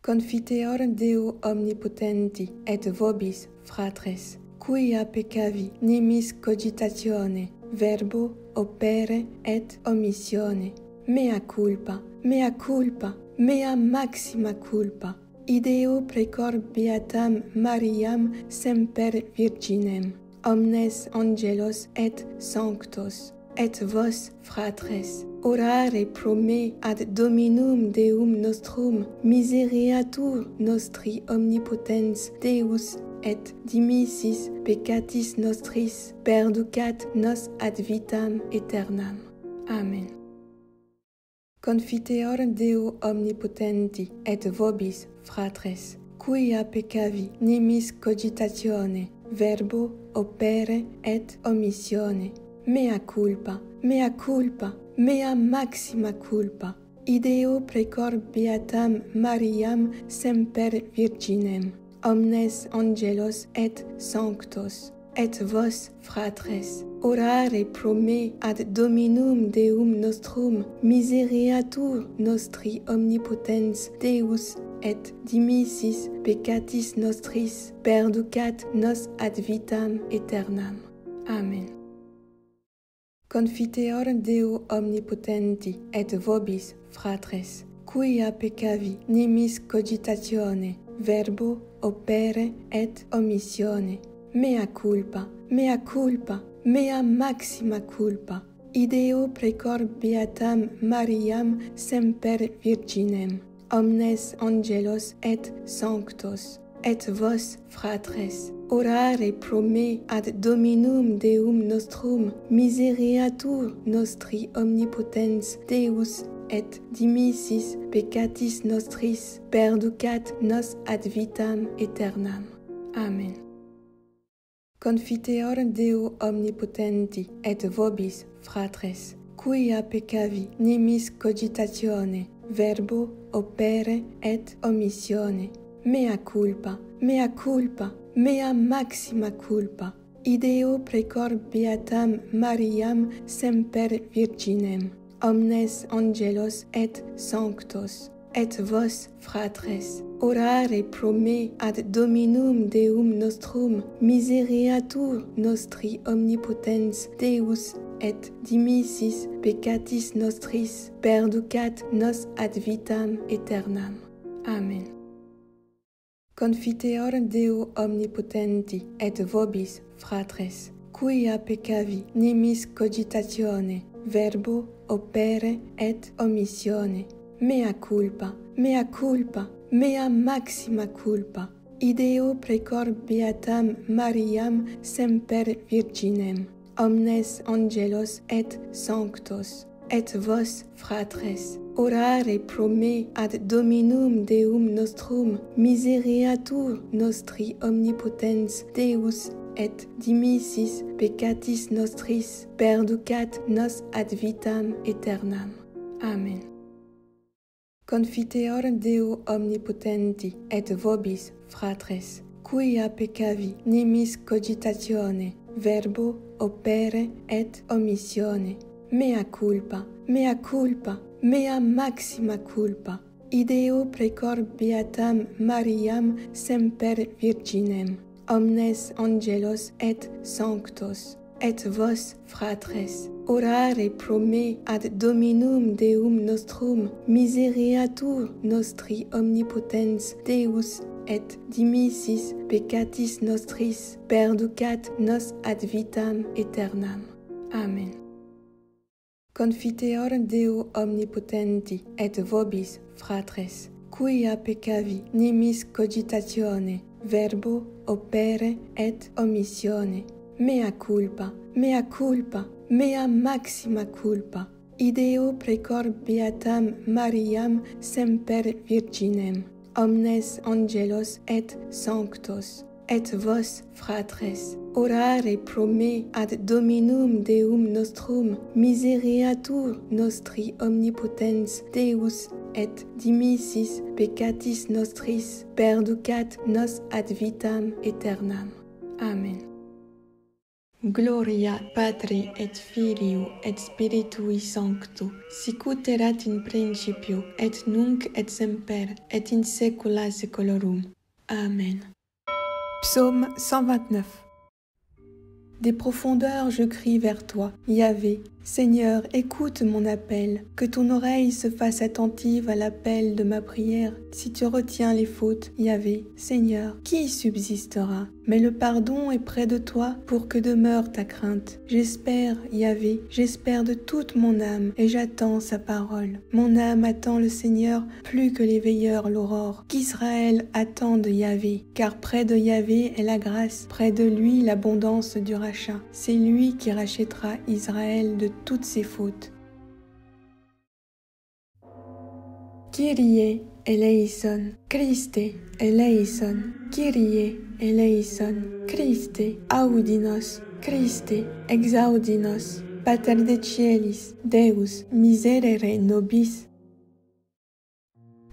Confiteor Deo omnipotenti et vobis, fratres, quia peccavi nimis cogitatione, verbo, opere et omissione. Mea culpa, mea culpa, mea maxima culpa. Ideo precor beatam Mariam semper virginem, omnes angelos et sanctos, et vos, fratres, orare pro me ad Dominum Deum nostrum misereatur nostri omnipotens Deus et dimissis peccatis nostris perducat nos ad vitam aeternam. Amen. Confiteor Deo omnipotenti et vobis, fratres, quia peccavi nimis cogitatione, verbo, opere et omissione. Mea culpa, mea culpa, mea maxima culpa. Ideo precor beatam Mariam semper virginem, omnes angelos et sanctos, et vos, fratres, orare pro me ad Dominum Deum nostrum misereatur nostri omnipotens Deus et dimissis peccatis nostris perducat nos ad vitam aeternam. Amen. Confiteor Deo omnipotenti et vobis, fratres, quia peccavi nimis cogitatione, verbo, opere et omissione. Mea culpa, mea culpa, mea maxima culpa. Ideo precor beatam Mariam semper virginem, omnes angelos et sanctos, et vos, fratres, orare pro me ad Dominum Deum nostrum misereatur nostri omnipotens Deus et dimissis peccatis nostris perducat nos ad vitam aeternam. Amen. Confiteor Deo omnipotenti et vobis, fratres, quia peccavi nimis cogitatione, verbo, opere et omissione. Mea culpa, mea culpa, mea maxima culpa. Ideo precor beatam Mariam semper virginem, omnes angelos et sanctos, et vos, fratres, orare pro me ad Dominum Deum nostrum misereatur nostri omnipotens Deus et dimissis peccatis nostris perducat nos ad vitam aeternam. Amen. Confiteor Deo omnipotenti et vobis, fratres, quia peccavi nimis cogitatione, verbo, opere et omissione. Mea culpa, mea culpa, mea maxima culpa. Ideo precor beatam Mariam semper virginem, omnes angelos et sanctos, et vos, fratres, orare pro me ad Dominum Deum nostrum misereatur nostri omnipotens Deus et dimissis peccatis nostris perducat nos ad vitam aeternam. Amen. Confiteor Deo omnipotenti et vobis, fratres, quia peccavi nimis cogitatione, verbo, opere et omissione. Mea culpa, mea culpa, mea maxima culpa. Ideo precor beatam Mariam semper virginem, omnes angelos et sanctos, et vos, fratres, orare pro me ad Dominum Deum nostrum misereatur nostri omnipotens Deus et dimissis peccatis nostris perducat nos ad vitam aeternam. Amen. Confiteor Deo omnipotenti et vobis, fratres, quia peccavi nimis cogitatione, verbo, opere et omissione. Mea culpa, mea culpa, mea maxima culpa. Ideo precor beatam Mariam semper virginem, omnes angelos et sanctos, et vos, fratres, orare pro me ad Dominum Deum nostrum misereatur nostri omnipotens Deus et dimissis peccatis nostris perducat nos ad vitam aeternam. Amen. Gloria Patri et Filio et Spiritui Sancto, sicut erat in principio et nunc et semper et in saecula saeculorum. Amen. Psaume 129. Des profondeurs je crie vers toi, Yahvé. Seigneur, écoute mon appel, que ton oreille se fasse attentive à l'appel de ma prière. Si tu retiens les fautes, Yahvé, Seigneur, qui subsistera? Mais le pardon est près de toi pour que demeure ta crainte. J'espère, Yahvé, j'espère de toute mon âme et j'attends sa parole. Mon âme attend le Seigneur plus que les veilleurs l'aurore. Qu'Israël attende Yahvé, car près de Yahvé est la grâce, près de lui l'abondance du rachat. C'est lui qui rachètera Israël de toutes ses fautes. Kyrie eleison, Christe eleison, Kyrie eleison, Christe audinos, Christe exaudinos, Pater de Cielis, Deus miserere nobis.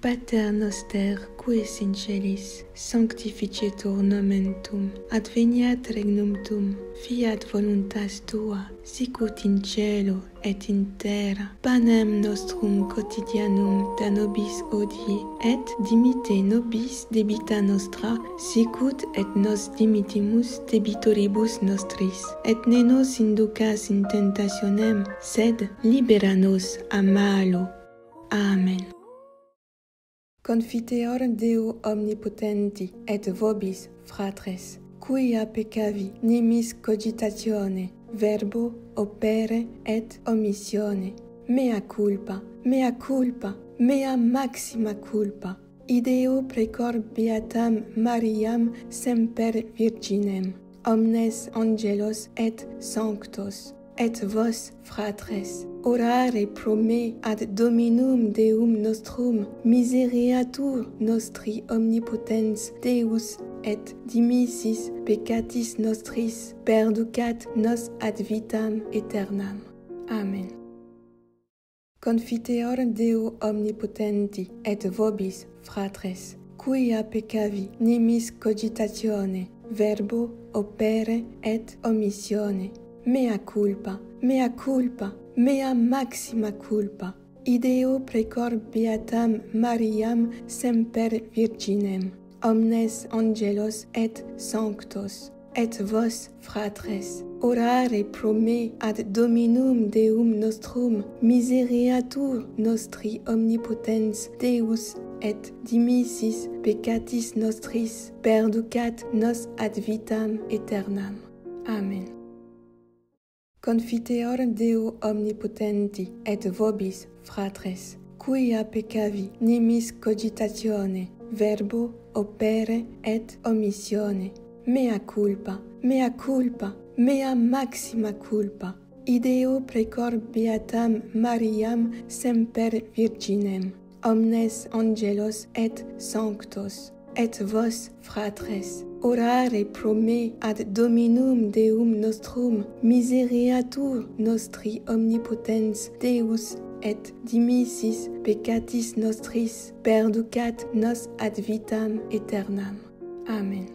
Pater noster, qui es in celis, sanctificetur nomen tuum, adveniat regnum tuum, fiat voluntas tua, sicut in cielo et in terra. Panem nostrum quotidianum da nobis hodie, et dimitte nobis debita nostra, sicut et nos dimittimus debitoribus nostris. Et ne nos inducas in tentationem, sed libera nos a malo. Amen. Confiteor Deo omnipotenti et vobis, fratres, quia peccavi nimis cogitatione, verbo, opere et omissione. Mea culpa, mea culpa, mea maxima culpa. Ideo precor beatam Mariam semper virginem, omnes angelos et sanctos, et vos, fratres, orare pro me ad Dominum Deum nostrum misereatur nostri omnipotens Deus et dimissis peccatis nostris perducat nos ad vitam aeternam. Amen. Confiteor Deo omnipotenti et vobis, fratres, quia peccavi nimis cogitatione, verbo, opere et omissione. Mea culpa, mea culpa, mea maxima culpa. Ideo precor beatam Mariam semper virginem, omnes angelos et sanctos, et vos, fratres, orare pro me ad Dominum Deum nostrum misereatur nostri omnipotens Deus et dimissis peccatis nostris perducat nos ad vitam aeternam. Amen. Confiteor Deo omnipotenti et vobis, fratres, quia peccavi nimis cogitatione, verbo, opere et omissione. Mea culpa, mea culpa, mea maxima culpa. Ideo precor beatam Mariam semper virginem, omnes angelos et sanctos, et vos, fratres, orare pro me ad Dominum Deum nostrum misereatur nostri omnipotens Deus et dimissis peccatis nostris perducat nos ad vitam aeternam. Amen.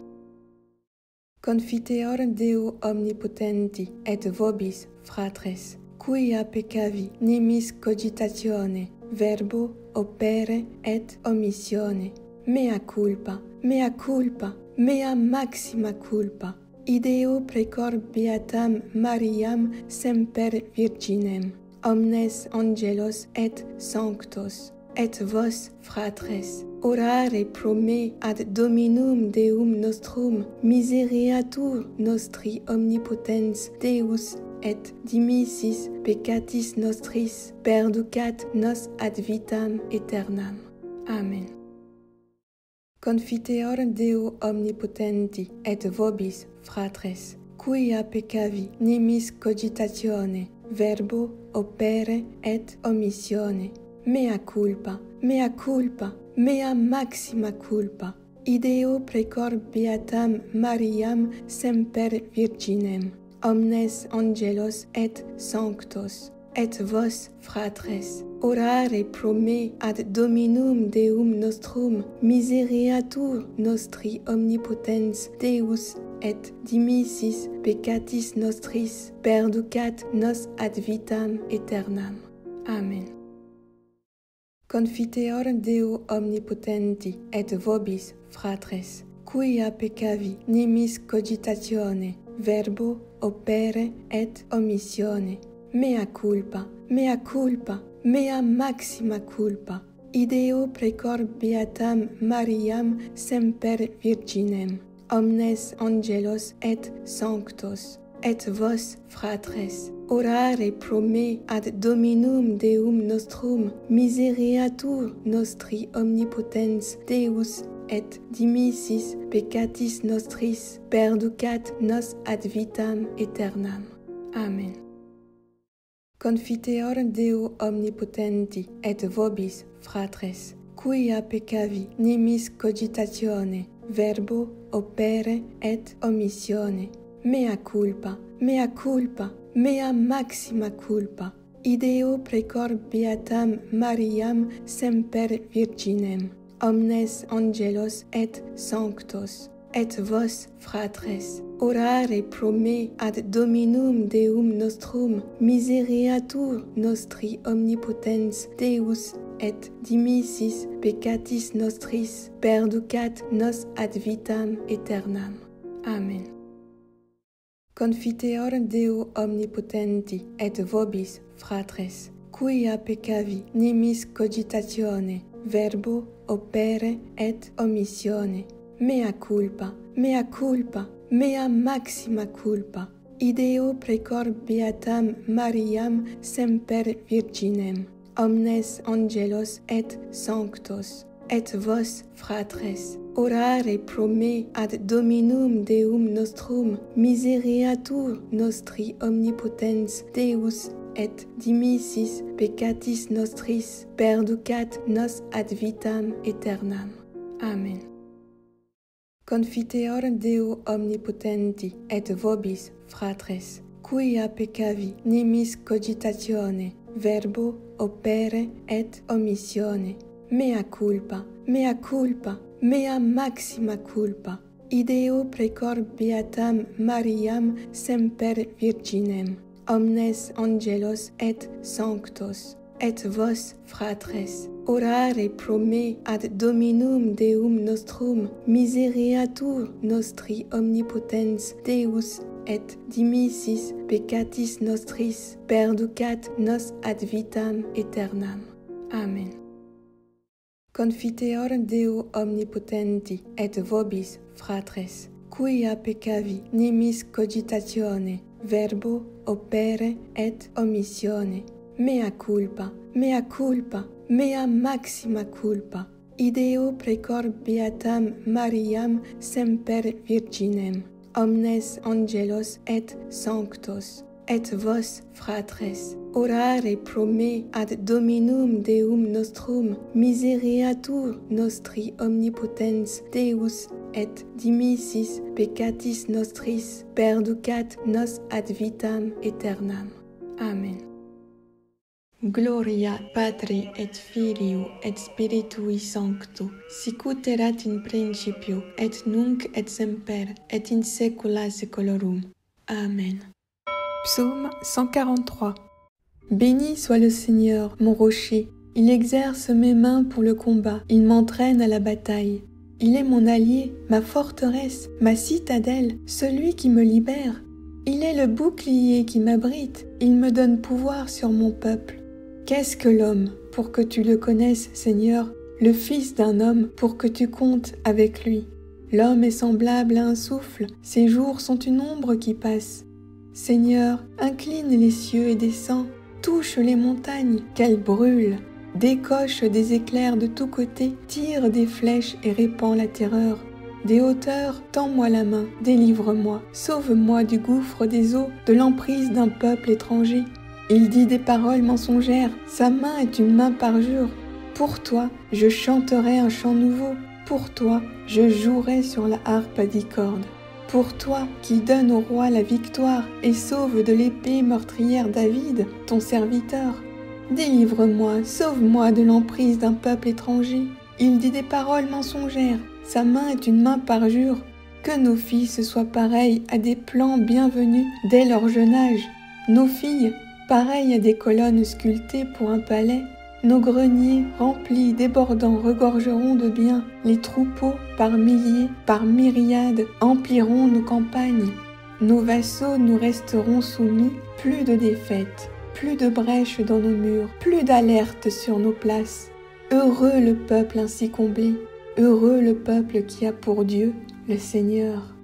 Confiteor Deo omnipotenti et vobis, fratres, quia peccavi nimis cogitatione, verbo, opere et omissione. Mea culpa, mea culpa, mea maxima culpa. Ideo precor beatam Mariam semper virginem, omnes angelos et sanctos, et vos, fratres, orare pro me ad Dominum Deum nostrum misereatur nostri omnipotens Deus et dimissis peccatis nostris perducat nos ad vitam aeternam. Amen. Confiteor Deo omnipotenti et vobis, fratres, quia peccavi nimis cogitatione, verbo, opere et omissione. Mea culpa, mea culpa, mea maxima culpa. Ideo precor beatam Mariam semper virginem, omnes angelos et sanctos, et vos, fratres, orare pro me ad Dominum Deum nostrum misereatur nostri omnipotens Deus et dimissis peccatis nostris perducat nos ad vitam aeternam. Amen. Confiteor Deo omnipotenti et vobis, fratres, quia peccavi nimis cogitatione, verbo, opere et omissione. Mea culpa, mea culpa, mea maxima culpa. Ideo precor beatam Mariam semper virginem, omnes angelos et sanctos, et vos, fratres, orare pro me ad Dominum Deum nostrum misereatur nostri omnipotens Deus et dimissis peccatis nostris perducat nos ad vitam aeternam. Amen. Confiteor Deo omnipotenti et vobis, fratres, quia peccavi nimis cogitatione, verbo, opere et omissione. Mea culpa, mea culpa, mea maxima culpa. Ideo precor beatam Mariam semper virginem, omnes angelos et sanctos, et vos, fratres, orare pro me ad Dominum Deum nostrum misereatur nostri omnipotens Deus et dimissis peccatis nostris perducat nos ad vitam aeternam. Amen. Confiteor Deo omnipotenti et vobis, fratres, quia peccavi nimis cogitatione, verbo, opere et omissione. Mea culpa, mea culpa, mea maxima culpa. Ideo precor beatam Mariam semper virginem, omnes angelos et sanctos, et vos, fratres, orare pro me ad Dominum Deum nostrum misereatur nostri omnipotens Deus et dimissis peccatis nostris perducat nos ad vitam aeternam. Amen. Confiteor Deo omnipotenti et vobis, fratres, quia peccavi nimis cogitatione, verbo, opere et omissione. Mea culpa, mea culpa, mea maxima culpa. Ideo precor beatam Mariam semper virginem, omnes angelos et sanctos, et vos, fratres, orare pro me ad Dominum Deum nostrum misereatur nostri omnipotens Deus et dimissis peccatis nostris perducat nos ad vitam aeternam. Amen. Confiteor Deo omnipotenti et vobis, fratres, quia peccavi nimis cogitatione, verbo, opere et omissione. Mea culpa, mea culpa, mea maxima culpa. Ideo precor beatam Mariam semper virginem, omnes angelos et sanctos, et vos, fratres, orare pro me ad Dominum Deum nostrum misereatur nostri omnipotens Deus et dimissis peccatis nostris perducat nos ad vitam aeternam. Amen. Gloria Patri et Filio et Spiritui Sancto, sic ut erat in principio et nunc et semper et in saecula saeculorum. Amen. Psaume 143. Béni soit le Seigneur, mon rocher. Il exerce mes mains pour le combat, il m'entraîne à la bataille. Il est mon allié, ma forteresse, ma citadelle, celui qui me libère. Il est le bouclier qui m'abrite, il me donne pouvoir sur mon peuple. Qu'est-ce que l'homme pour que tu le connaisses, Seigneur, le fils d'un homme pour que tu comptes avec lui? L'homme est semblable à un souffle, ses jours sont une ombre qui passe. Seigneur, incline les cieux et descends, touche les montagnes, qu'elles brûlent. décoche des éclairs de tous côtés, tire des flèches et répand la terreur. Des hauteurs, tends-moi la main, délivre-moi, sauve-moi du gouffre des eaux, de l'emprise d'un peuple étranger. Il dit des paroles mensongères, sa main est une main parjure. Pour toi, je chanterai un chant nouveau, pour toi, je jouerai sur la harpe à 10 cordes. Pour toi, qui donne au roi la victoire et sauve de l'épée meurtrière David, ton serviteur. Délivre-moi, sauve-moi de l'emprise d'un peuple étranger. Il dit des paroles mensongères, sa main est une main parjure. Que nos fils soient pareils à des plans bienvenus dès leur jeune âge. Nos filles, pareilles à des colonnes sculptées pour un palais. Nos greniers, remplis, débordants, regorgeront de biens. Les troupeaux, par milliers, par myriades, empliront nos campagnes. Nos vassaux nous resteront soumis, plus de défaites, plus de brèches dans nos murs, plus d'alerte sur nos places. Heureux le peuple ainsi comblé, heureux le peuple qui a pour Dieu le Seigneur.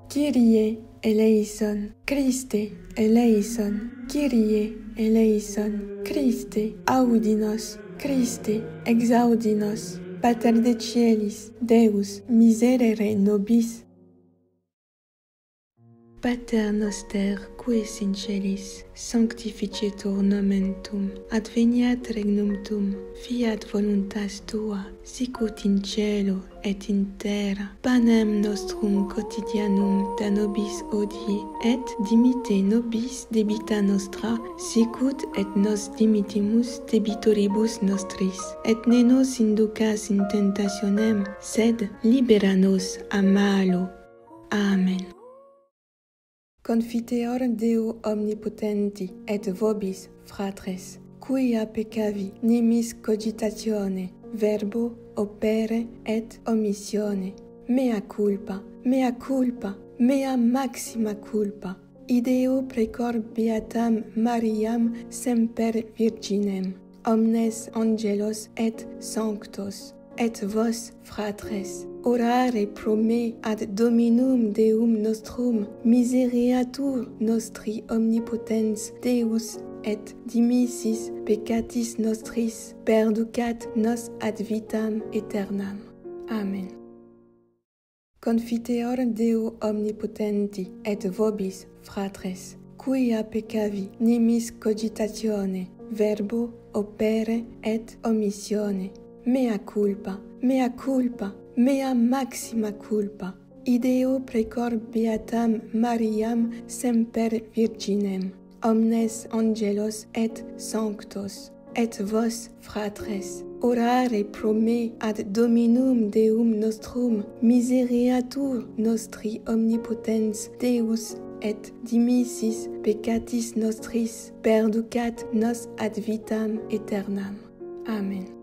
Kyrie eleison, Christe eleison, Kyrie eleison, Christe audinos, Christe exaudinos, Pater de Cielis, Deus miserere nobis. Pater noster, qui es in celis, sanctificetur nomen tuum, adveniat regnum tuum, fiat voluntas tua, sicut in cielo et in terra. Panem nostrum quotidianum da nobis hodie, et dimitte nobis debita nostra, sicut et nos dimittimus debitoribus nostris, et ne nos inducas in tentationem, sed libera nos a malo. Amen. Confiteor Deo omnipotenti et vobis, fratres, quia peccavi nimis cogitatione, verbo, opere et omissione. Mea culpa, mea culpa, mea maxima culpa. Ideo precor beatam Mariam semper virginem, omnes angelos et sanctos, et vos, fratres, orare pro me ad Dominum Deum nostrum, misereatur nostri omnipotens Deus, et dimissis peccatis nostris, perducat nos ad vitam aeternam. Amen. Confiteor Deo omnipotenti et vobis, fratres, quia peccavi nimis cogitatione, verbo, opere et omissione. Mea culpa, mea culpa, mea maxima culpa. Ideo precor beatam Mariam semper virginem, omnes angelos et sanctos, et vos, fratres, orare pro me ad Dominum Deum nostrum, misereatur nostri omnipotens Deus, et dimissis peccatis nostris, perducat nos ad vitam aeternam. Amen.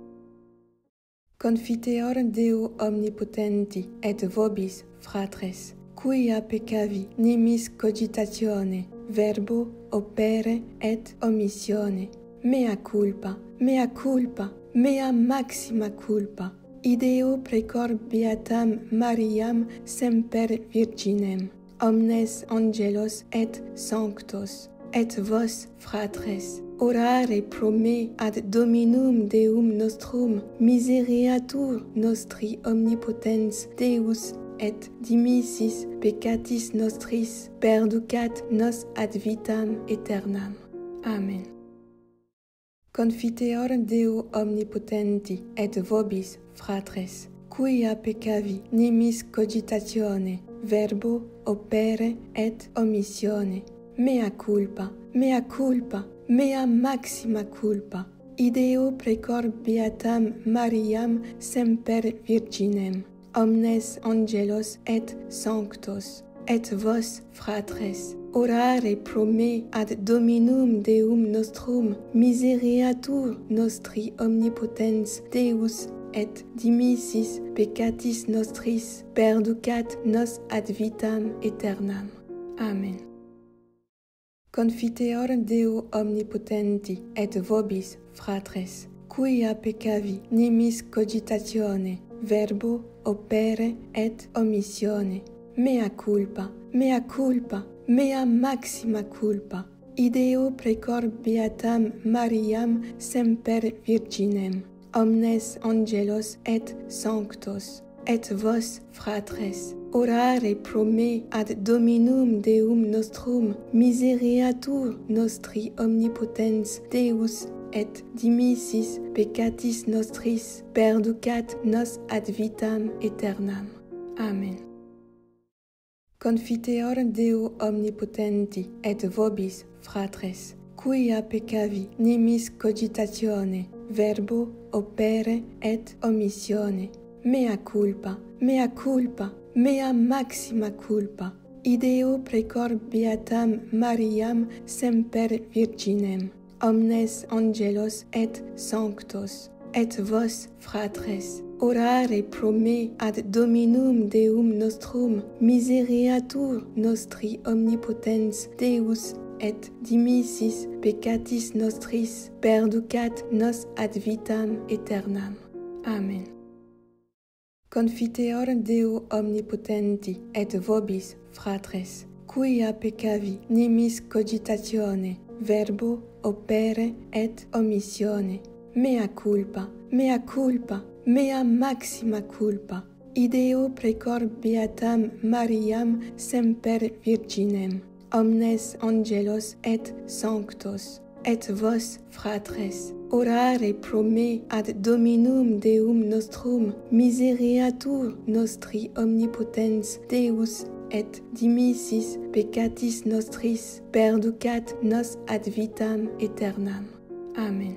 Confiteor Deo omnipotenti et vobis, fratres, quia peccavi nimis cogitatione, verbo, opere et omissione. Mea culpa, mea culpa, mea maxima culpa. Ideo precor beatam Mariam semper virginem, omnes angelos et sanctos, et vos, fratres, orare pro me ad Dominum Deum nostrum, misereatur nostri omnipotens Deus, et dimissis peccatis nostris, perducat nos ad vitam aeternam. Amen. Confiteor Deo omnipotenti et vobis, fratres, quia peccavi nimis cogitatione, verbo, opere et omissione. Mea culpa, mea culpa, mea maxima culpa. Ideo precor beatam Mariam semper virginem, omnes angelos et sanctos, et vos, fratres, orare pro me ad Dominum Deum nostrum, misereatur nostri omnipotens Deus, et dimissis peccatis nostris, perducat nos ad vitam aeternam. Amen. Confiteor Deo omnipotenti et vobis, fratres, quia peccavi nimis cogitatione, verbo, opere et omissione. Mea culpa, mea culpa, mea maxima culpa. ideo precor beatam Mariam semper virginem, omnes angelos et sanctos, et vos, fratres, orare pro me ad Dominum Deum nostrum misereatur nostri omnipotens Deus, et dimissis peccatis nostris perducat nos ad vitam aeternam. Amen. Confiteor Deo omnipotenti et vobis, fratres, quia peccavi nimis cogitatione, verbo, opere et omissione, mea culpa, mea culpa, mea maxima culpa, ideo precor beatam Mariam semper virginem, omnes angelos et sanctos, et vos, fratres, orare pro me ad Dominum Deum nostrum misereatur nostri omnipotens Deus, et dimissis peccatis nostris perducat nos ad vitam aeternam. Amen. Confiteor Deo omnipotenti et vobis, fratres, quia peccavi nimis cogitatione, verbo, opere et omissione, mea culpa, mea culpa, mea maxima culpa, ideo precor beatam Mariam semper virginem, omnes angelos et sanctos, et vos, fratres, orare pro me ad Dominum Deum nostrum misereatur nostri omnipotens Deus, et dimissis peccatis nostris perducat nos ad vitam aeternam. Amen.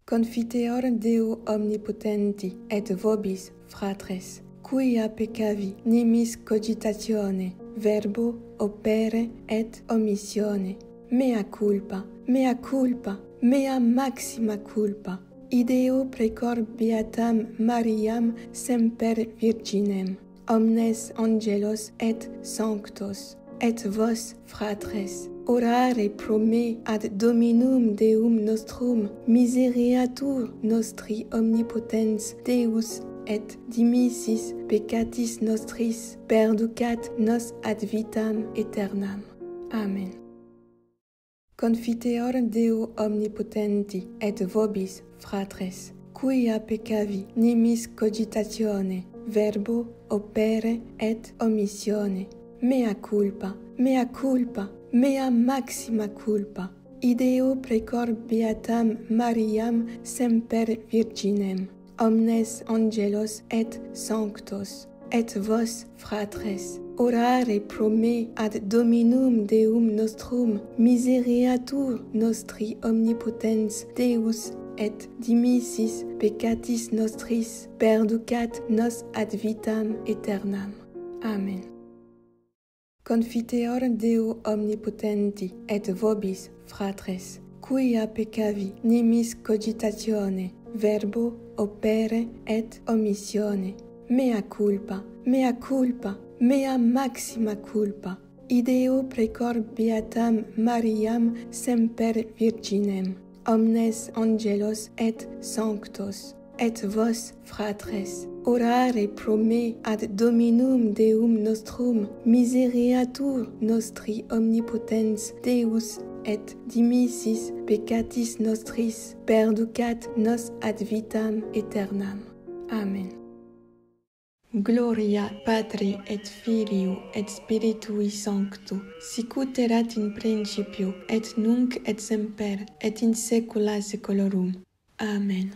Confiteor Deo omnipotenti et vobis, fratres, quia peccavi nimis cogitatione, verbo, opere et omissione, mea culpa, mea culpa, mea maxima culpa, ideo precor beatam Mariam semper virginem, omnes angelos et sanctos, et vos, fratres, orare pro me ad Dominum Deum nostrum misereatur nostri omnipotens Deus, et dimissis peccatis nostris perducat nos ad vitam aeternam. Amen. Confiteor Deo omnipotenti et vobis, fratres, quia peccavi nimis cogitatione, verbo, opere et omissione, mea culpa, mea culpa, mea maxima culpa, ideo precor beatam Mariam semper virginem, omnes angelos et sanctos, et vos, fratres, orare pro me ad Dominum Deum nostrum misereatur nostri omnipotens Deus, et dimissis peccatis nostris perducat nos ad vitam aeternam. Amen. Confiteor Deo omnipotenti et vobis, fratres, quia peccavi nimis cogitatione, verbo, opere et omissione, mea culpa, mea culpa, mea maxima culpa, ideo precor beatam Mariam semper virginem, omnes angelos et sanctos, et vos, fratres, orare pro me ad Dominum Deum nostrum misereatur nostri omnipotens Deus, et dimissis peccatis nostris perducat nos ad vitam aeternam. Amen. Gloria Patri et Filio et Spiritui Sancto, sicut erat in principio et nunc et semper et in saecula saeculorum. Amen.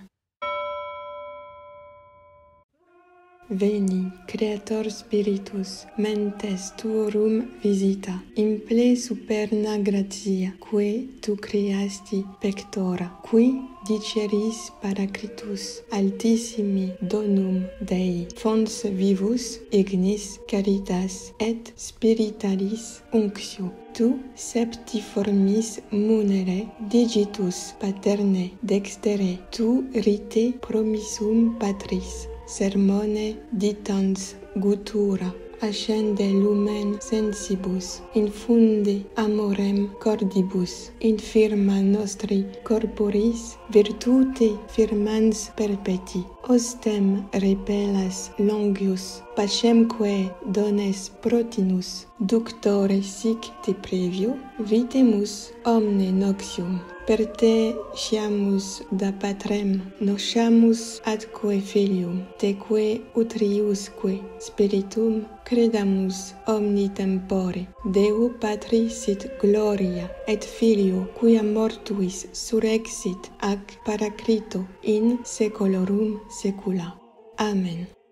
Veni, Creator Spiritus, mentes tuorum visita, in ple superna gratia, quae tu creasti pectora, qui diceris Paraclitus, altissimi donum Dei, fons vivus, ignis caritas et spiritualis unctio. Tu septiformis munere digitus paterne dextere, tu rite promissum Patris, sermone ditans gutura, ascende lumen sensibus, infunde amorem cordibus, infirma nostri corporis virtute firmans perpeti. Ostem repellas longius, pacemque dones protinus, ductore sic te previo, vitemus omne noxium. Per te sciamus da patrem, nosciamus atque filium, teque utriusque spiritum credamus omni tempore. Deo Patri sit gloria, et Filio, quia mortuis surrexit ac Paraclito in saeculorum saecula. Amen.